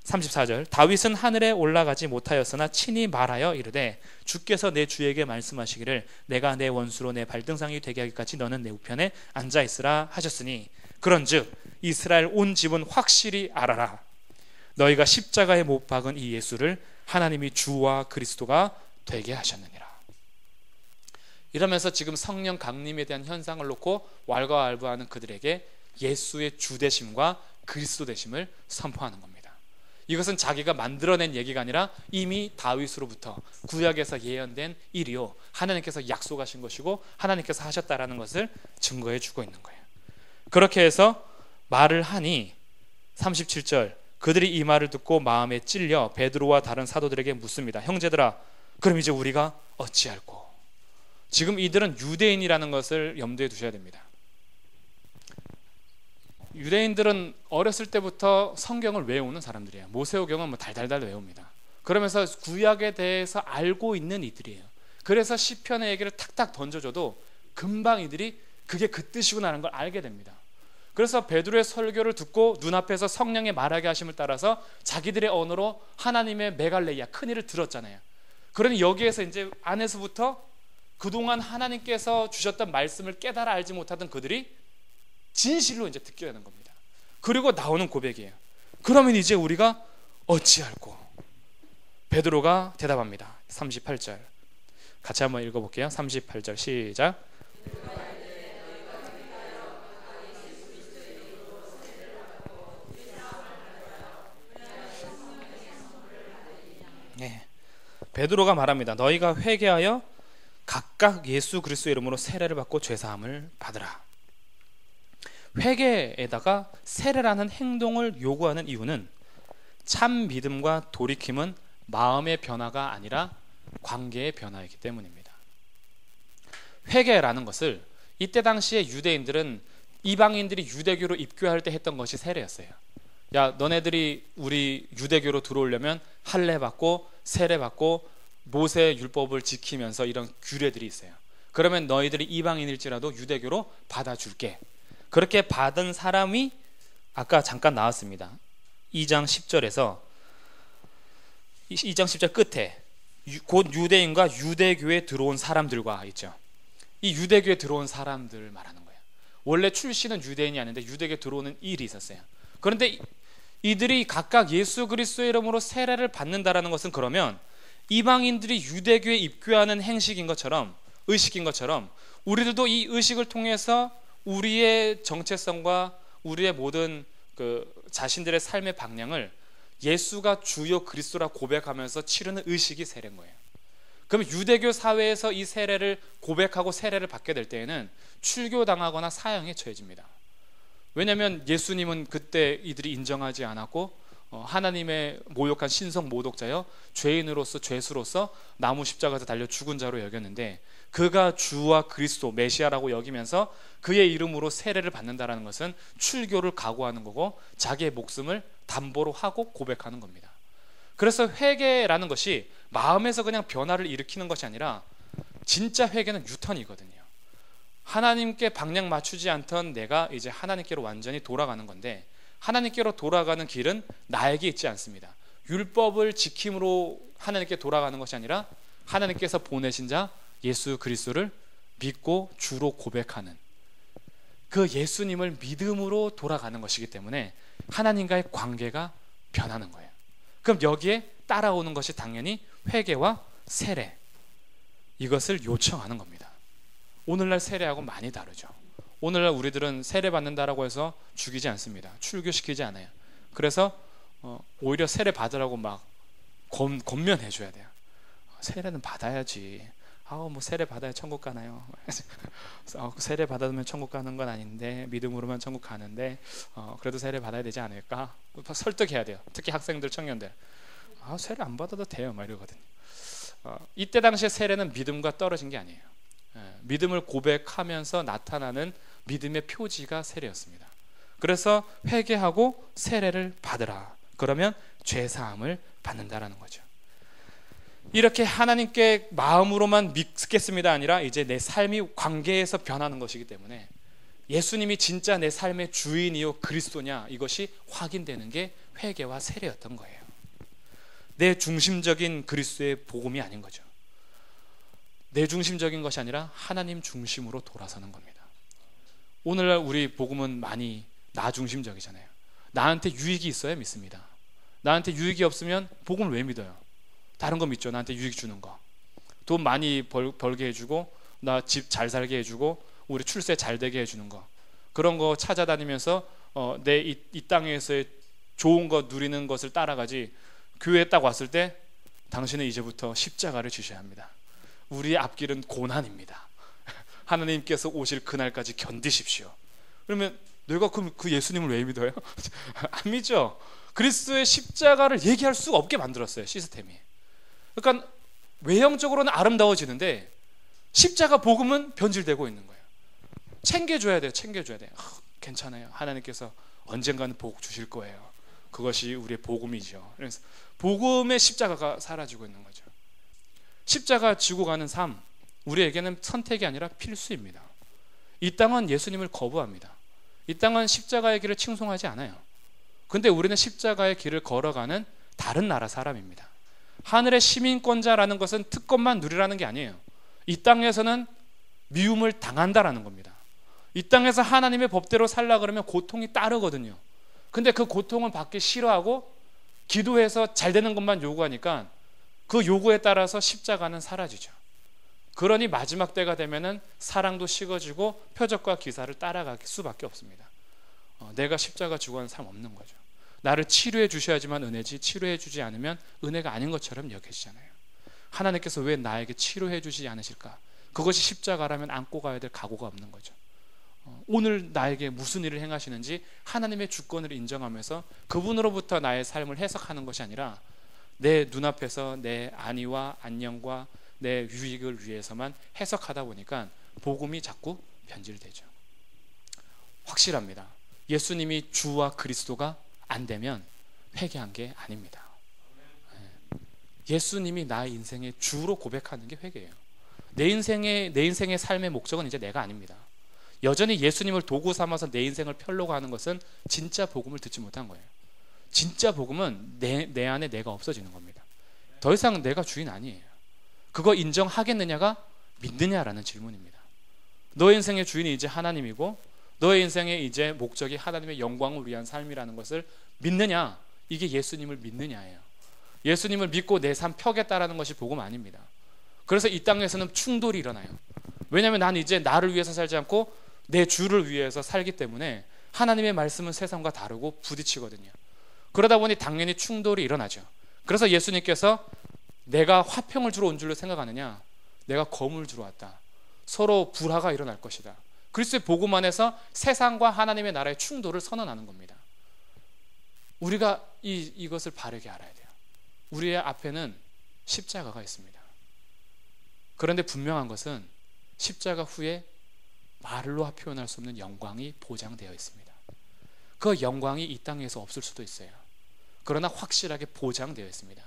A: 34절 다윗은 하늘에 올라가지 못하였으나 친히 말하여 이르되 주께서 내 주에게 말씀하시기를 내가 내 원수로 내 발등상이 되게 하기까지 너는 내 우편에 앉아있으라 하셨으니 그런즉 이스라엘 온 집은 확실히 알아라 너희가 십자가에 못 박은 이 예수를 하나님이 주와 그리스도가 되게 하셨느니라. 이러면서 지금 성령 강림에 대한 현상을 놓고 왈가왈부하는 그들에게 예수의 주 되심과 그리스도 되심을 선포하는 겁니다. 이것은 자기가 만들어낸 얘기가 아니라 이미 다윗으로부터 구약에서 예언된 일이요 하나님께서 약속하신 것이고 하나님께서 하셨다라는 것을 증거해 주고 있는 거예요. 그렇게 해서 말을 하니 37절 그들이 이 말을 듣고 마음에 찔려 베드로와 다른 사도들에게 묻습니다. 형제들아 그럼 이제 우리가 어찌할꼬. 지금 이들은 유대인이라는 것을 염두에 두셔야 됩니다. 유대인들은 어렸을 때부터 성경을 외우는 사람들이에요. 모세오경은 뭐 달달달 외웁니다. 그러면서 구약에 대해서 알고 있는 이들이에요. 그래서 시편의 얘기를 탁탁 던져줘도 금방 이들이 그게 그 뜻이구나라는 걸 알게 됩니다. 그래서 베드로의 설교를 듣고 눈앞에서 성령의 말하게 하심을 따라서 자기들의 언어로 하나님의 메갈레이아 큰 일을 들었잖아요. 그러니 여기에서 이제 안에서부터 그동안 하나님께서 주셨던 말씀을 깨달아 알지 못하던 그들이 진실로 이제 듣게 되는 겁니다. 그리고 나오는 고백이에요. 그러면 이제 우리가 어찌할꼬? 베드로가 대답합니다. 38절 같이 한번 읽어볼게요. 38절 시작. 네. 베드로가 말합니다. 너희가 회개하여 각각 예수 그리스도의 이름으로 세례를 받고 죄사함을 받으라. 회개에다가 세례라는 행동을 요구하는 이유는 참 믿음과 돌이킴은 마음의 변화가 아니라 관계의 변화이기 때문입니다. 회개라는 것을 이때 당시에 유대인들은 이방인들이 유대교로 입교할 때 했던 것이 세례였어요. 야, 너네들이 우리 유대교로 들어오려면 할례 받고 세례 받고 모세 율법을 지키면서 이런 규례들이 있어요. 그러면 너희들이 이방인일지라도 유대교로 받아줄게. 그렇게 받은 사람이 아까 잠깐 나왔습니다. 2장 10절에서 2장 10절 끝에 곧 유대인과 유대교에 들어온 사람들과 있죠. 이 유대교에 들어온 사람들 말하는 거예요. 원래 출신은 유대인이 아닌데 유대교에 들어오는 일이 있었어요. 그런데 이들이 각각 예수 그리스도의 이름으로 세례를 받는다라는 것은 그러면 이방인들이 유대교에 입교하는 행식인 것처럼, 의식인 것처럼 우리들도 이 의식을 통해서 우리의 정체성과 우리의 모든 자신들의 삶의 방향을 예수가 주요 그리스도라 고백하면서 치르는 의식이 세례인 거예요. 그럼 유대교 사회에서 이 세례를 고백하고 세례를 받게 될 때에는 출교당하거나 사형에 처해집니다. 왜냐하면 예수님은 그때 이들이 인정하지 않았고 하나님의 모욕한 신성 모독자여 죄인으로서 죄수로서 나무 십자가에서 달려 죽은 자로 여겼는데 그가 주와 그리스도 메시아라고 여기면서 그의 이름으로 세례를 받는다라는 것은 출교를 각오하는 거고 자기의 목숨을 담보로 하고 고백하는 겁니다. 그래서 회개라는 것이 마음에서 그냥 변화를 일으키는 것이 아니라 진짜 회개는 유턴이거든요. 하나님께 방향 맞추지 않던 내가 이제 하나님께로 완전히 돌아가는 건데 하나님께로 돌아가는 길은 나에게 있지 않습니다. 율법을 지킴으로 하나님께 돌아가는 것이 아니라 하나님께서 보내신 자 예수 그리스도를 믿고 주로 고백하는 그 예수님을 믿음으로 돌아가는 것이기 때문에 하나님과의 관계가 변하는 거예요. 그럼 여기에 따라오는 것이 당연히 회개와 세례, 이것을 요청하는 겁니다. 오늘날 세례하고 많이 다르죠. 오늘날 우리들은 세례 받는다라고 해서 죽이지 않습니다. 출교시키지 않아요. 그래서 오히려 세례 받으라고 막 권면해 줘야 돼요. 세례는 받아야지. 뭐 세례 받아야 천국 가나요? 세례 받으면 천국 가는 건 아닌데 믿음으로만 천국 가는데 그래도 세례 받아야 되지 않을까? 설득해야 돼요. 특히 학생들, 청년들. 세례 안 받아도 돼요, 막 이러거든요. 이때 당시에 세례는 믿음과 떨어진 게 아니에요. 믿음을 고백하면서 나타나는 믿음의 표지가 세례였습니다. 그래서 회개하고 세례를 받으라. 그러면 죄사함을 받는다라는 거죠. 이렇게 하나님께 마음으로만 믿겠습니다 아니라 이제 내 삶이 관계에서 변하는 것이기 때문에 예수님이 진짜 내 삶의 주인이요 그리스도냐 이것이 확인되는 게 회개와 세례였던 거예요. 내 중심적인 그리스도의 복음이 아닌 거죠. 내 중심적인 것이 아니라 하나님 중심으로 돌아서는 겁니다. 오늘날 우리 복음은 많이 나 중심적이잖아요. 나한테 유익이 있어야 믿습니다. 나한테 유익이 없으면 복음을 왜 믿어요? 다른 거 믿죠. 나한테 유익 주는 거, 돈 많이 벌게 해주고 나 집 잘 살게 해주고 우리 출세 잘 되게 해주는 거, 그런 거 찾아다니면서 내 이 땅에서의 좋은 거 누리는 것을 따라가지, 교회에 딱 왔을 때 당신은 이제부터 십자가를 지셔야 합니다. 우리의 앞길은 고난입니다. 하나님께서 오실 그날까지 견디십시오. 그러면 내가 그럼 그 예수님을 왜 믿어요? 안 믿죠. 그리스도의 십자가를 얘기할 수가 없게 만들었어요, 시스템이. 그러니까 외형적으로는 아름다워지는데 십자가 복음은 변질되고 있는 거예요. 챙겨줘야 돼요. 챙겨줘야 돼요. 괜찮아요. 하나님께서 언젠가는 복 주실 거예요. 그것이 우리의 복음이죠. 그래서 복음의 십자가가 사라지고 있는 거죠. 십자가 지고 가는 삶, 우리에게는 선택이 아니라 필수입니다. 이 땅은 예수님을 거부합니다. 이 땅은 십자가의 길을 칭송하지 않아요. 근데 우리는 십자가의 길을 걸어가는 다른 나라 사람입니다. 하늘의 시민권자라는 것은 특권만 누리라는 게 아니에요. 이 땅에서는 미움을 당한다라는 겁니다. 이 땅에서 하나님의 법대로 살라 그러면 고통이 따르거든요. 근데 그 고통을 받기 싫어하고 기도해서 잘 되는 것만 요구하니까 그 요구에 따라서 십자가는 사라지죠. 그러니 마지막 때가 되면은 사랑도 식어지고 표적과 기사를 따라갈 수밖에 없습니다. 내가 십자가 지고 하는 사람 없는 거죠. 나를 치료해 주셔야지만 은혜지, 치료해 주지 않으면 은혜가 아닌 것처럼 여겨지잖아요. 하나님께서 왜 나에게 치료해 주지 않으실까? 그것이 십자가라면 안고 가야 될 각오가 없는 거죠. 오늘 나에게 무슨 일을 행하시는지 하나님의 주권을 인정하면서 그분으로부터 나의 삶을 해석하는 것이 아니라 내 눈앞에서 내 안위와 안녕과 내 유익을 위해서만 해석하다 보니까 복음이 자꾸 변질되죠. 확실합니다. 예수님이 주와 그리스도가 안 되면 회개한 게 아닙니다. 예수님이 나의 인생의 주로 고백하는 게 회개예요. 내 인생의 삶의 목적은 이제 내가 아닙니다. 여전히 예수님을 도구 삼아서 내 인생을 펴려고 하는 것은 진짜 복음을 듣지 못한 거예요. 진짜 복음은 내 안에 내가 없어지는 겁니다. 더 이상 내가 주인 아니에요. 그거 인정하겠느냐가 믿느냐라는 질문입니다. 너의 인생의 주인이 이제 하나님이고 너의 인생의 이제 목적이 하나님의 영광을 위한 삶이라는 것을 믿느냐, 이게 예수님을 믿느냐예요. 예수님을 믿고 내 삶 펴겠다라는 것이 복음 아닙니다. 그래서 이 땅에서는 충돌이 일어나요. 왜냐하면 난 이제 나를 위해서 살지 않고 내 주를 위해서 살기 때문에 하나님의 말씀은 세상과 다르고 부딪히거든요. 그러다 보니 당연히 충돌이 일어나죠. 그래서 예수님께서 내가 화평을 주러 온 줄로 생각하느냐, 내가 검을 주러 왔다. 서로 불화가 일어날 것이다. 그리스도의 복음 안에서 세상과 하나님의 나라의 충돌을 선언하는 겁니다. 우리가 이것을 바르게 알아야 돼요. 우리의 앞에는 십자가가 있습니다. 그런데 분명한 것은 십자가 후에 말로 표현할 수 없는 영광이 보장되어 있습니다. 그 영광이 이 땅에서 없을 수도 있어요. 그러나 확실하게 보장되어 있습니다.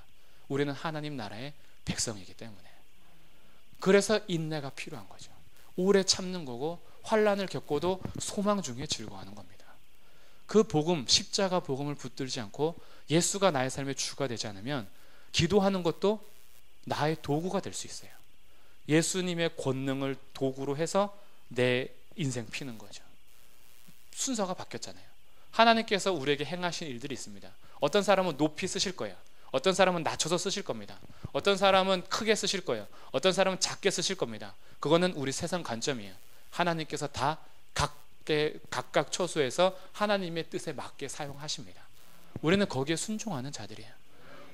A: 우리는 하나님 나라의 백성이기 때문에. 그래서 인내가 필요한 거죠. 오래 참는 거고 환난을 겪고도 소망 중에 즐거워하는 겁니다. 그 복음, 십자가 복음을 붙들지 않고 예수가 나의 삶의 주가 되지 않으면 기도하는 것도 나의 도구가 될 수 있어요. 예수님의 권능을 도구로 해서 내 인생 피는 거죠. 순서가 바뀌었잖아요. 하나님께서 우리에게 행하신 일들이 있습니다. 어떤 사람은 높이 쓰실 거예요. 어떤 사람은 낮춰서 쓰실 겁니다. 어떤 사람은 크게 쓰실 거예요. 어떤 사람은 작게 쓰실 겁니다. 그거는 우리 세상 관점이에요. 하나님께서 다 각각 처소에서 하나님의 뜻에 맞게 사용하십니다. 우리는 거기에 순종하는 자들이에요.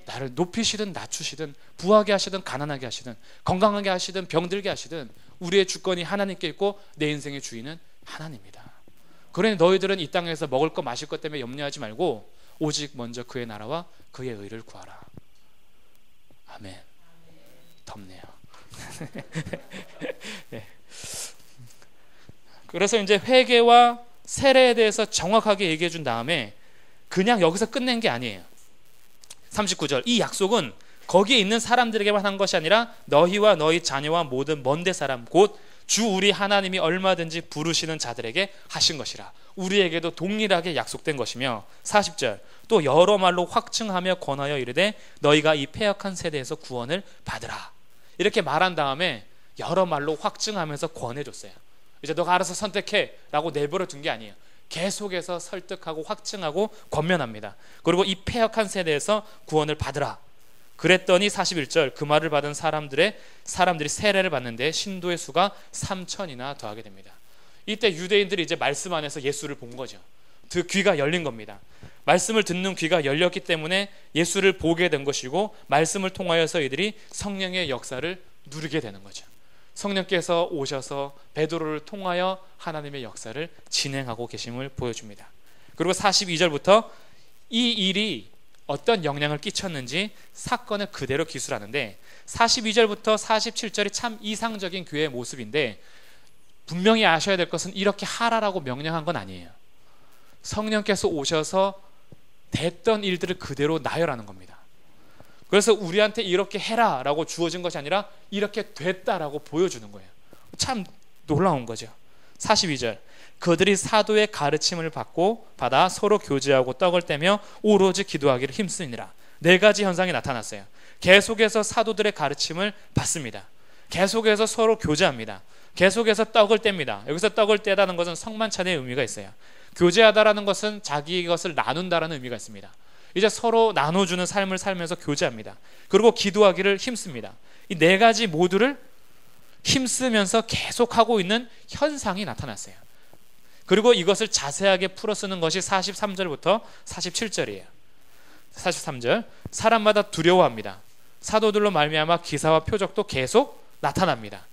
A: 나를 높이시든 낮추시든 부하게 하시든 가난하게 하시든 건강하게 하시든 병들게 하시든 우리의 주권이 하나님께 있고 내 인생의 주인은 하나님이다. 그러니 너희들은 이 땅에서 먹을 것 마실 것 때문에 염려하지 말고 오직 먼저 그의 나라와 그의 의를 구하라. 아멘. 덥네요. 네. 그래서 이제 회개와 세례에 대해서 정확하게 얘기해 준 다음에 그냥 여기서 끝낸 게 아니에요. 39절, 이 약속은 거기에 있는 사람들에게만 한 것이 아니라 너희와 너희 자녀와 모든 먼데 사람 곧 주 우리 하나님이 얼마든지 부르시는 자들에게 하신 것이라. 우리에게도 동일하게 약속된 것이며 40절, 또 여러 말로 확증하며 권하여 이르되 너희가 이 패역한 세대에서 구원을 받으라. 이렇게 말한 다음에 여러 말로 확증하면서 권해줬어요. 이제 너가 알아서 선택해 라고 내버려 둔 게 아니에요. 계속해서 설득하고 확증하고 권면합니다. 그리고 이 패역한 세대에서 구원을 받으라. 그랬더니 41절, 그 말을 받은 사람들이 세례를 받는데 신도의 수가 3,000이나 더하게 됩니다. 이때 유대인들이 이제 말씀 안에서 예수를 본 거죠. 그 귀가 열린 겁니다. 말씀을 듣는 귀가 열렸기 때문에 예수를 보게 된 것이고 말씀을 통하여서 이들이 성령의 역사를 누리게 되는 거죠. 성령께서 오셔서 베드로를 통하여 하나님의 역사를 진행하고 계심을 보여줍니다. 그리고 42절부터 이 일이 어떤 영향을 끼쳤는지 사건을 그대로 기술하는데 42절부터 47절이 참 이상적인 교회의 모습인데 분명히 아셔야 될 것은 이렇게 하라라고 명령한 건 아니에요. 성령께서 오셔서 됐던 일들을 그대로 나열하는 겁니다. 그래서 우리한테 이렇게 해라 라고 주어진 것이 아니라 이렇게 됐다라고 보여주는 거예요. 참 놀라운 거죠. 42절, 그들이 사도의 가르침을 받아 서로 교제하고 떡을 떼며 오로지 기도하기를 힘쓰니라. 네 가지 현상이 나타났어요. 계속해서 사도들의 가르침을 받습니다. 계속해서 서로 교제합니다. 계속해서 떡을 뗍니다. 여기서 떡을 떼다는 것은 성만찬의 의미가 있어요. 교제하다라는 것은 자기 것을 나눈다라는 의미가 있습니다. 이제 서로 나눠주는 삶을 살면서 교제합니다. 그리고 기도하기를 힘씁니다. 이 네 가지 모두를 힘쓰면서 계속하고 있는 현상이 나타났어요. 그리고 이것을 자세하게 풀어 쓰는 것이 43절부터 47절이에요. 43절, 사람마다 두려워합니다. 사도들로 말미암아 기사와 표적도 계속 나타납니다.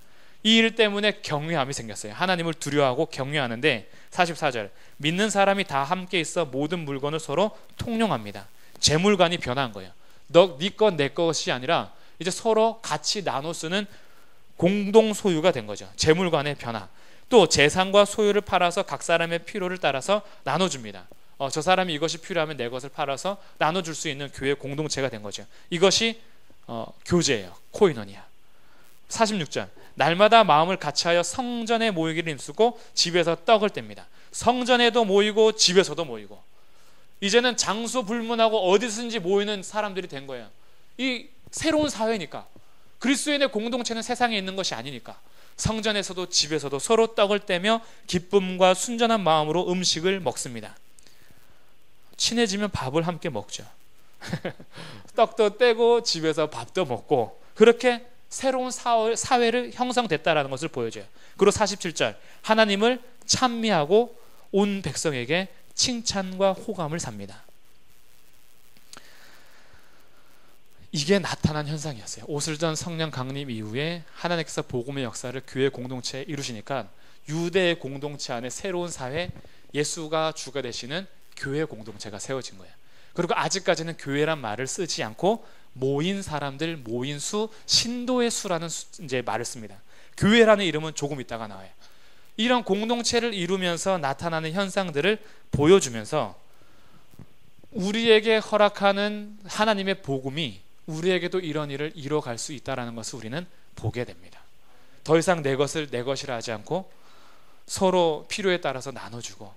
A: 이 일 때문에 경외함이 생겼어요. 하나님을 두려워하고 경외하는데 44절, 믿는 사람이 다 함께 있어 모든 물건을 서로 통용합니다. 재물관이 변한 거예요. 네 것 내 것이 아니라 이제 서로 같이 나눠 쓰는 공동 소유가 된 거죠. 재물관의 변화. 또 재산과 소유를 팔아서 각 사람의 필요를 따라서 나눠줍니다. 저 사람이 이것이 필요하면 내 것을 팔아서 나눠줄 수 있는 교회 공동체가 된 거죠. 이것이 교제예요. 코이노니아. 46절, 날마다 마음을 같이하여 성전에 모이기를 힘쓰고 집에서 떡을 뗍니다. 성전에도 모이고 집에서도 모이고, 이제는 장소 불문하고 어디든지 모이는 사람들이 된 거예요. 이 새로운 사회니까. 그리스도인의 공동체는 세상에 있는 것이 아니니까 성전에서도 집에서도 서로 떡을 떼며 기쁨과 순전한 마음으로 음식을 먹습니다. 친해지면 밥을 함께 먹죠. 떡도 떼고 집에서 밥도 먹고, 그렇게 새로운 사회를 형성됐다라는 것을 보여줘요. 그리고 47절, 하나님을 찬미하고 온 백성에게 칭찬과 호감을 삽니다. 이게 나타난 현상이었어요. 오슬전 성령 강림 이후에 하나님께서 복음의 역사를 교회 공동체에 이루시니까 유대의 공동체 안에 새로운 사회, 예수가 주가 되시는 교회 공동체가 세워진 거예요. 그리고 아직까지는 교회란 말을 쓰지 않고 모인 사람들, 모인 수, 신도의 수라는 이제 말을 씁니다. 교회라는 이름은 조금 있다가 나와요. 이런 공동체를 이루면서 나타나는 현상들을 보여주면서 우리에게 허락하는 하나님의 복음이 우리에게도 이런 일을 이뤄갈 수 있다는 것을 우리는 보게 됩니다. 더 이상 내 것을 내 것이라 하지 않고 서로 필요에 따라서 나눠주고,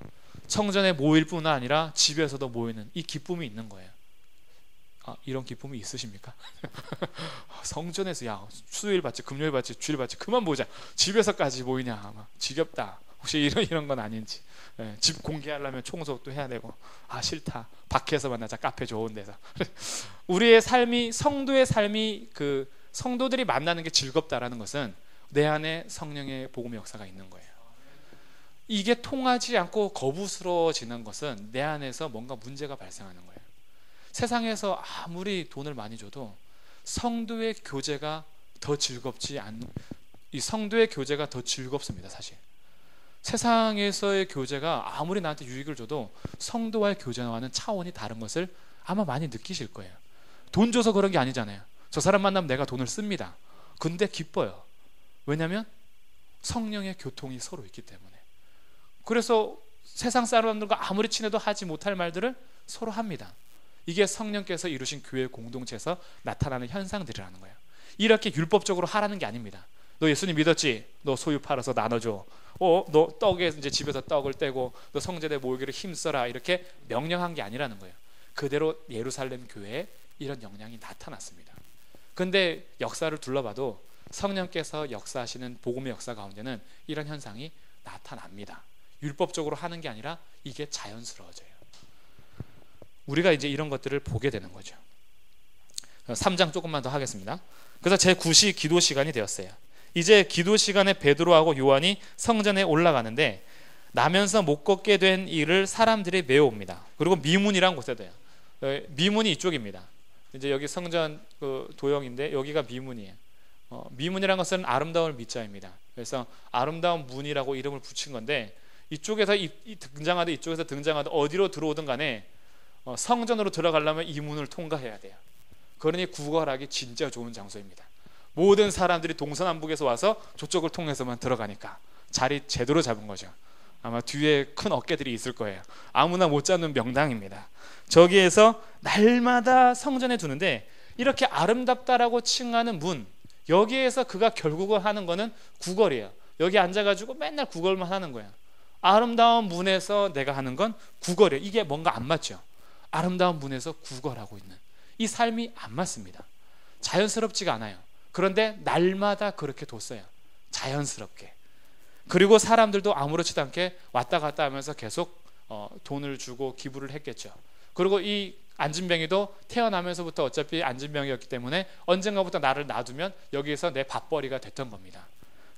A: 성전에 모일 뿐 아니라 집에서도 모이는 이 기쁨이 있는 거예요. 이런 기쁨이 있으십니까? 성전에서 야 수요일 받지, 금요일 받지, 주일 받지, 그만 보자. 집에서까지 모이냐, 지겹다. 혹시 이런 건 아닌지. 집 공개하려면 청소도 해야 되고, 싫다. 밖에서 만나자, 카페 좋은 데서. 우리의 삶이, 성도의 삶이, 그 성도들이 만나는 게 즐겁다라는 것은 내 안에 성령의 복음의 역사가 있는 거예요. 이게 통하지 않고 거부스러워지는 것은 내 안에서 뭔가 문제가 발생하는 거예요. 세상에서 아무리 돈을 많이 줘도 성도의 교제가 더 즐겁지 않는, 이 성도의 교제가 더 즐겁습니다. 사실 세상에서의 교제가 아무리 나한테 유익을 줘도 성도와의 교제와는 차원이 다른 것을 아마 많이 느끼실 거예요. 돈 줘서 그런 게 아니잖아요. 저 사람 만나면 내가 돈을 씁니다. 근데 기뻐요. 왜냐하면 성령의 교통이 서로 있기 때문에. 그래서 세상 사람들과 아무리 친해도 하지 못할 말들을 서로 합니다. 이게 성령께서 이루신 교회 공동체에서 나타나는 현상들이라는 거예요. 이렇게 율법적으로 하라는 게 아닙니다. 너 예수님 믿었지? 너 소유 팔아서 나눠줘. 너 떡에 이제 집에서 떡을 떼고 너 성전에 모이기를 힘써라. 이렇게 명령한 게 아니라는 거예요. 그대로 예루살렘 교회에 이런 영향이 나타났습니다. 근데 역사를 둘러봐도 성령께서 역사하시는 복음의 역사 가운데는 이런 현상이 나타납니다. 율법적으로 하는 게 아니라 이게 자연스러워져요. 우리가 이제 이런 것들을 보게 되는 거죠. 3장 조금만 더 하겠습니다. 그래서 제9시 기도 시간이 되었어요. 이제 기도 시간에 베드로하고 요한이 성전에 올라가는데 나면서 못 걷게 된 이를 사람들이 메워옵니다. 그리고 미문이란 곳에 돼요. 미문이 이쪽입니다. 이제 여기 성전 도형인데 여기가 미문이에요. 미문이란 것은 아름다울 미자입니다. 그래서 아름다운 문이라고 이름을 붙인 건데, 이쪽에서 등장하든 이쪽에서 등장하든 어디로 들어오든 간에 성전으로 들어가려면 이 문을 통과해야 돼요. 그러니 구걸하기 진짜 좋은 장소입니다. 모든 사람들이 동서남북에서 와서 저쪽을 통해서만 들어가니까 자리 제대로 잡은 거죠. 아마 뒤에 큰 어깨들이 있을 거예요. 아무나 못 잡는 명당입니다. 저기에서 날마다 성전에 두는데 이렇게 아름답다라고 칭하는 문, 여기에서 그가 결국은 하는 거는 구걸이에요. 여기 앉아가지고 맨날 구걸만 하는 거예요. 아름다운 문에서 내가 하는 건 구걸이에요. 이게 뭔가 안 맞죠. 아름다운 문에서 구걸하고 있는 이 삶이 안 맞습니다. 자연스럽지가 않아요. 그런데 날마다 그렇게 뒀어요. 자연스럽게. 그리고 사람들도 아무렇지도 않게 왔다 갔다 하면서 계속 돈을 주고 기부를 했겠죠. 그리고 이 안진뱅이도 태어나면서부터 어차피 안진뱅이였기 때문에 언젠가부터 나를 놔두면 여기에서 내 밥벌이가 됐던 겁니다.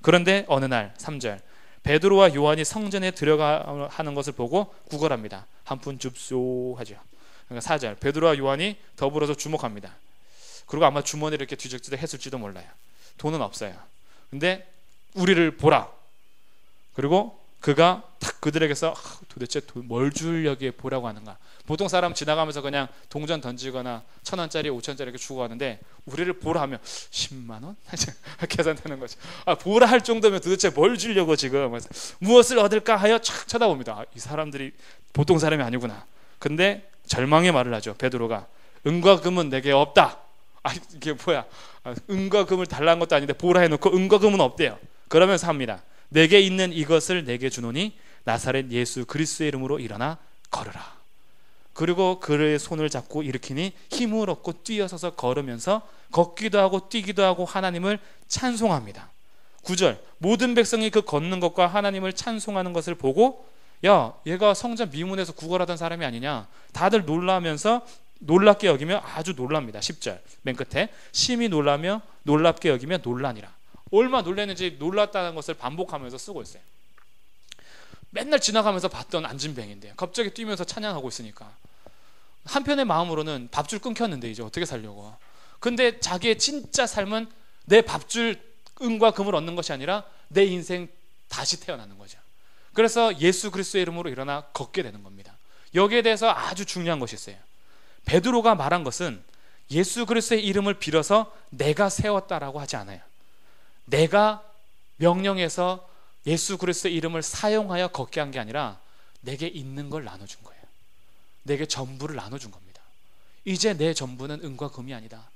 A: 그런데 어느 날 3절, 베드로와 요한이 성전에 들어가 하는 것을 보고 구걸합니다. 한 푼 줍소 하죠. 그러니까 4절, 베드로와 요한이 더불어서 주목합니다. 그리고 아마 주머니를 이렇게 뒤적뒤적 했을지도 몰라요. 돈은 없어요. 근데 우리를 보라. 그리고 그가 딱 그들에게서 도대체 뭘 줄 여기에 보라고 하는가. 보통 사람 지나가면서 그냥 동전 던지거나 1,000원짜리 5,000원짜리 이렇게 주고 가는데 우리를 보라 하면 10만 원? 계산되는 거죠. 보라 할 정도면 도대체 뭘 주려고 지금 무엇을 얻을까 하여 촥 쳐다봅니다. 이 사람들이 보통 사람이 아니구나. 근데 절망의 말을 하죠. 베드로가 은과 금은 내게 없다. 이게 뭐야? 은과 금을 달라는 것도 아닌데 보라 해놓고 은과 금은 없대요. 그러면서 합니다. 내게 있는 이것을 내게 주노니 나사렛 예수 그리스도의 이름으로 일어나 걸으라. 그리고 그의 손을 잡고 일으키니 힘을 얻고 뛰어서서 걸으면서 걷기도 하고 뛰기도 하고 하나님을 찬송합니다. 9절, 모든 백성이 그 걷는 것과 하나님을 찬송하는 것을 보고 야, 얘가 성전 미문에서 구걸하던 사람이 아니냐. 다들 놀라면서 놀랍게 여기며 아주 놀랍니다. 10절 맨 끝에 심히 놀라며 놀랍게 여기며 놀라니라. 얼마나 놀랐는지 놀랐다는 것을 반복하면서 쓰고 있어요. 맨날 지나가면서 봤던 안진뱅인데 갑자기 뛰면서 찬양하고 있으니까 한편의 마음으로는 밥줄 끊겼는데 이제 어떻게 살려고. 근데 자기의 진짜 삶은 내 밥줄 은과 금을 얻는 것이 아니라 내 인생 다시 태어나는 거죠. 그래서 예수 그리스도의 이름으로 일어나 걷게 되는 겁니다. 여기에 대해서 아주 중요한 것이 있어요. 베드로가 말한 것은 예수 그리스도의 이름을 빌어서 내가 세웠다라고 하지 않아요. 내가 명령해서 예수 그리스도의 이름을 사용하여 걷게 한 게 아니라 내게 있는 걸 나눠준 거예요. 내게 전부를 나눠준 겁니다. 이제 내 전부는 은과 금이 아니다.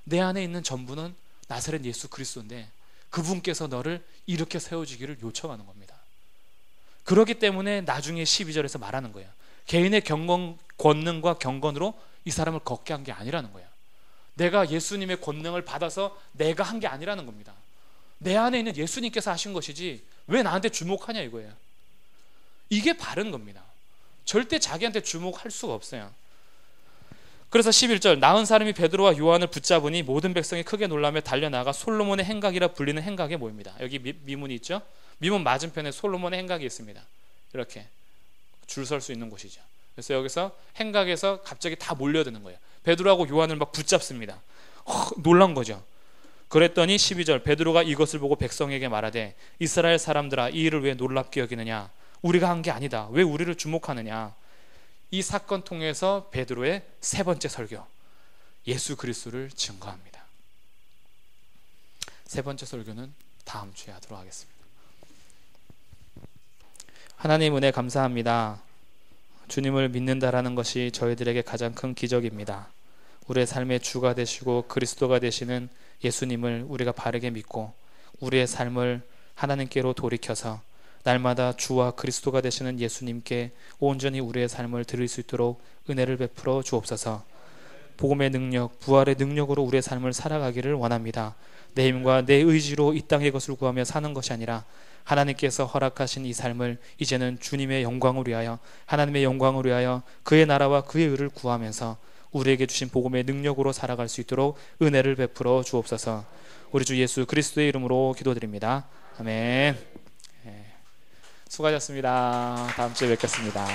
A: 내 안에 있는 전부는 나사렛 예수 그리스도인데 그분께서 너를 이렇게 세워주기를 요청하는 겁니다. 그렇기 때문에 나중에 12절에서 말하는 거예요. 개인의 권능과 경건으로 이 사람을 걷게 한 게 아니라는 거예요. 내가 예수님의 권능을 받아서 내가 한 게 아니라는 겁니다. 내 안에 있는 예수님께서 하신 것이지 왜 나한테 주목하냐 이거예요. 이게 바른 겁니다. 절대 자기한테 주목할 수가 없어요. 그래서 11절, 나은 사람이 베드로와 요한을 붙잡으니 모든 백성이 크게 놀라며 달려나가 솔로몬의 행각이라 불리는 행각에 모입니다. 여기 미문이 있죠. 미문 맞은편에 솔로몬의 행각이 있습니다. 이렇게 줄 설 수 있는 곳이죠. 그래서 여기서 행각에서 갑자기 다 몰려드는 거예요. 베드로하고 요한을 막 붙잡습니다. 놀란 거죠. 그랬더니 12절, 베드로가 이것을 보고 백성에게 말하되 이스라엘 사람들아, 이 일을 왜 놀랍게 여기느냐. 우리가 한 게 아니다. 왜 우리를 주목하느냐. 이 사건 통해서 베드로의 세 번째 설교, 예수 그리스도를 증거합니다. 세 번째 설교는 다음 주에 하도록 하겠습니다. 하나님 은혜 감사합니다. 주님을 믿는다라는 것이 저희들에게 가장 큰 기적입니다. 우리의 삶의 주가 되시고 그리스도가 되시는 예수님을 우리가 바르게 믿고 우리의 삶을 하나님께로 돌이켜서 날마다 주와 그리스도가 되시는 예수님께 온전히 우리의 삶을 드릴 수 있도록 은혜를 베풀어 주옵소서. 복음의 능력, 부활의 능력으로 우리의 삶을 살아가기를 원합니다. 내 힘과 내 의지로 이 땅의 것을 구하며 사는 것이 아니라 하나님께서 허락하신 이 삶을 이제는 주님의 영광을 위하여, 하나님의 영광을 위하여 그의 나라와 그의 의를 구하면서 우리에게 주신 복음의 능력으로 살아갈 수 있도록 은혜를 베풀어 주옵소서. 우리 주 예수 그리스도의 이름으로 기도드립니다. 아멘. 수고하셨습니다. 다음 주에 뵙겠습니다.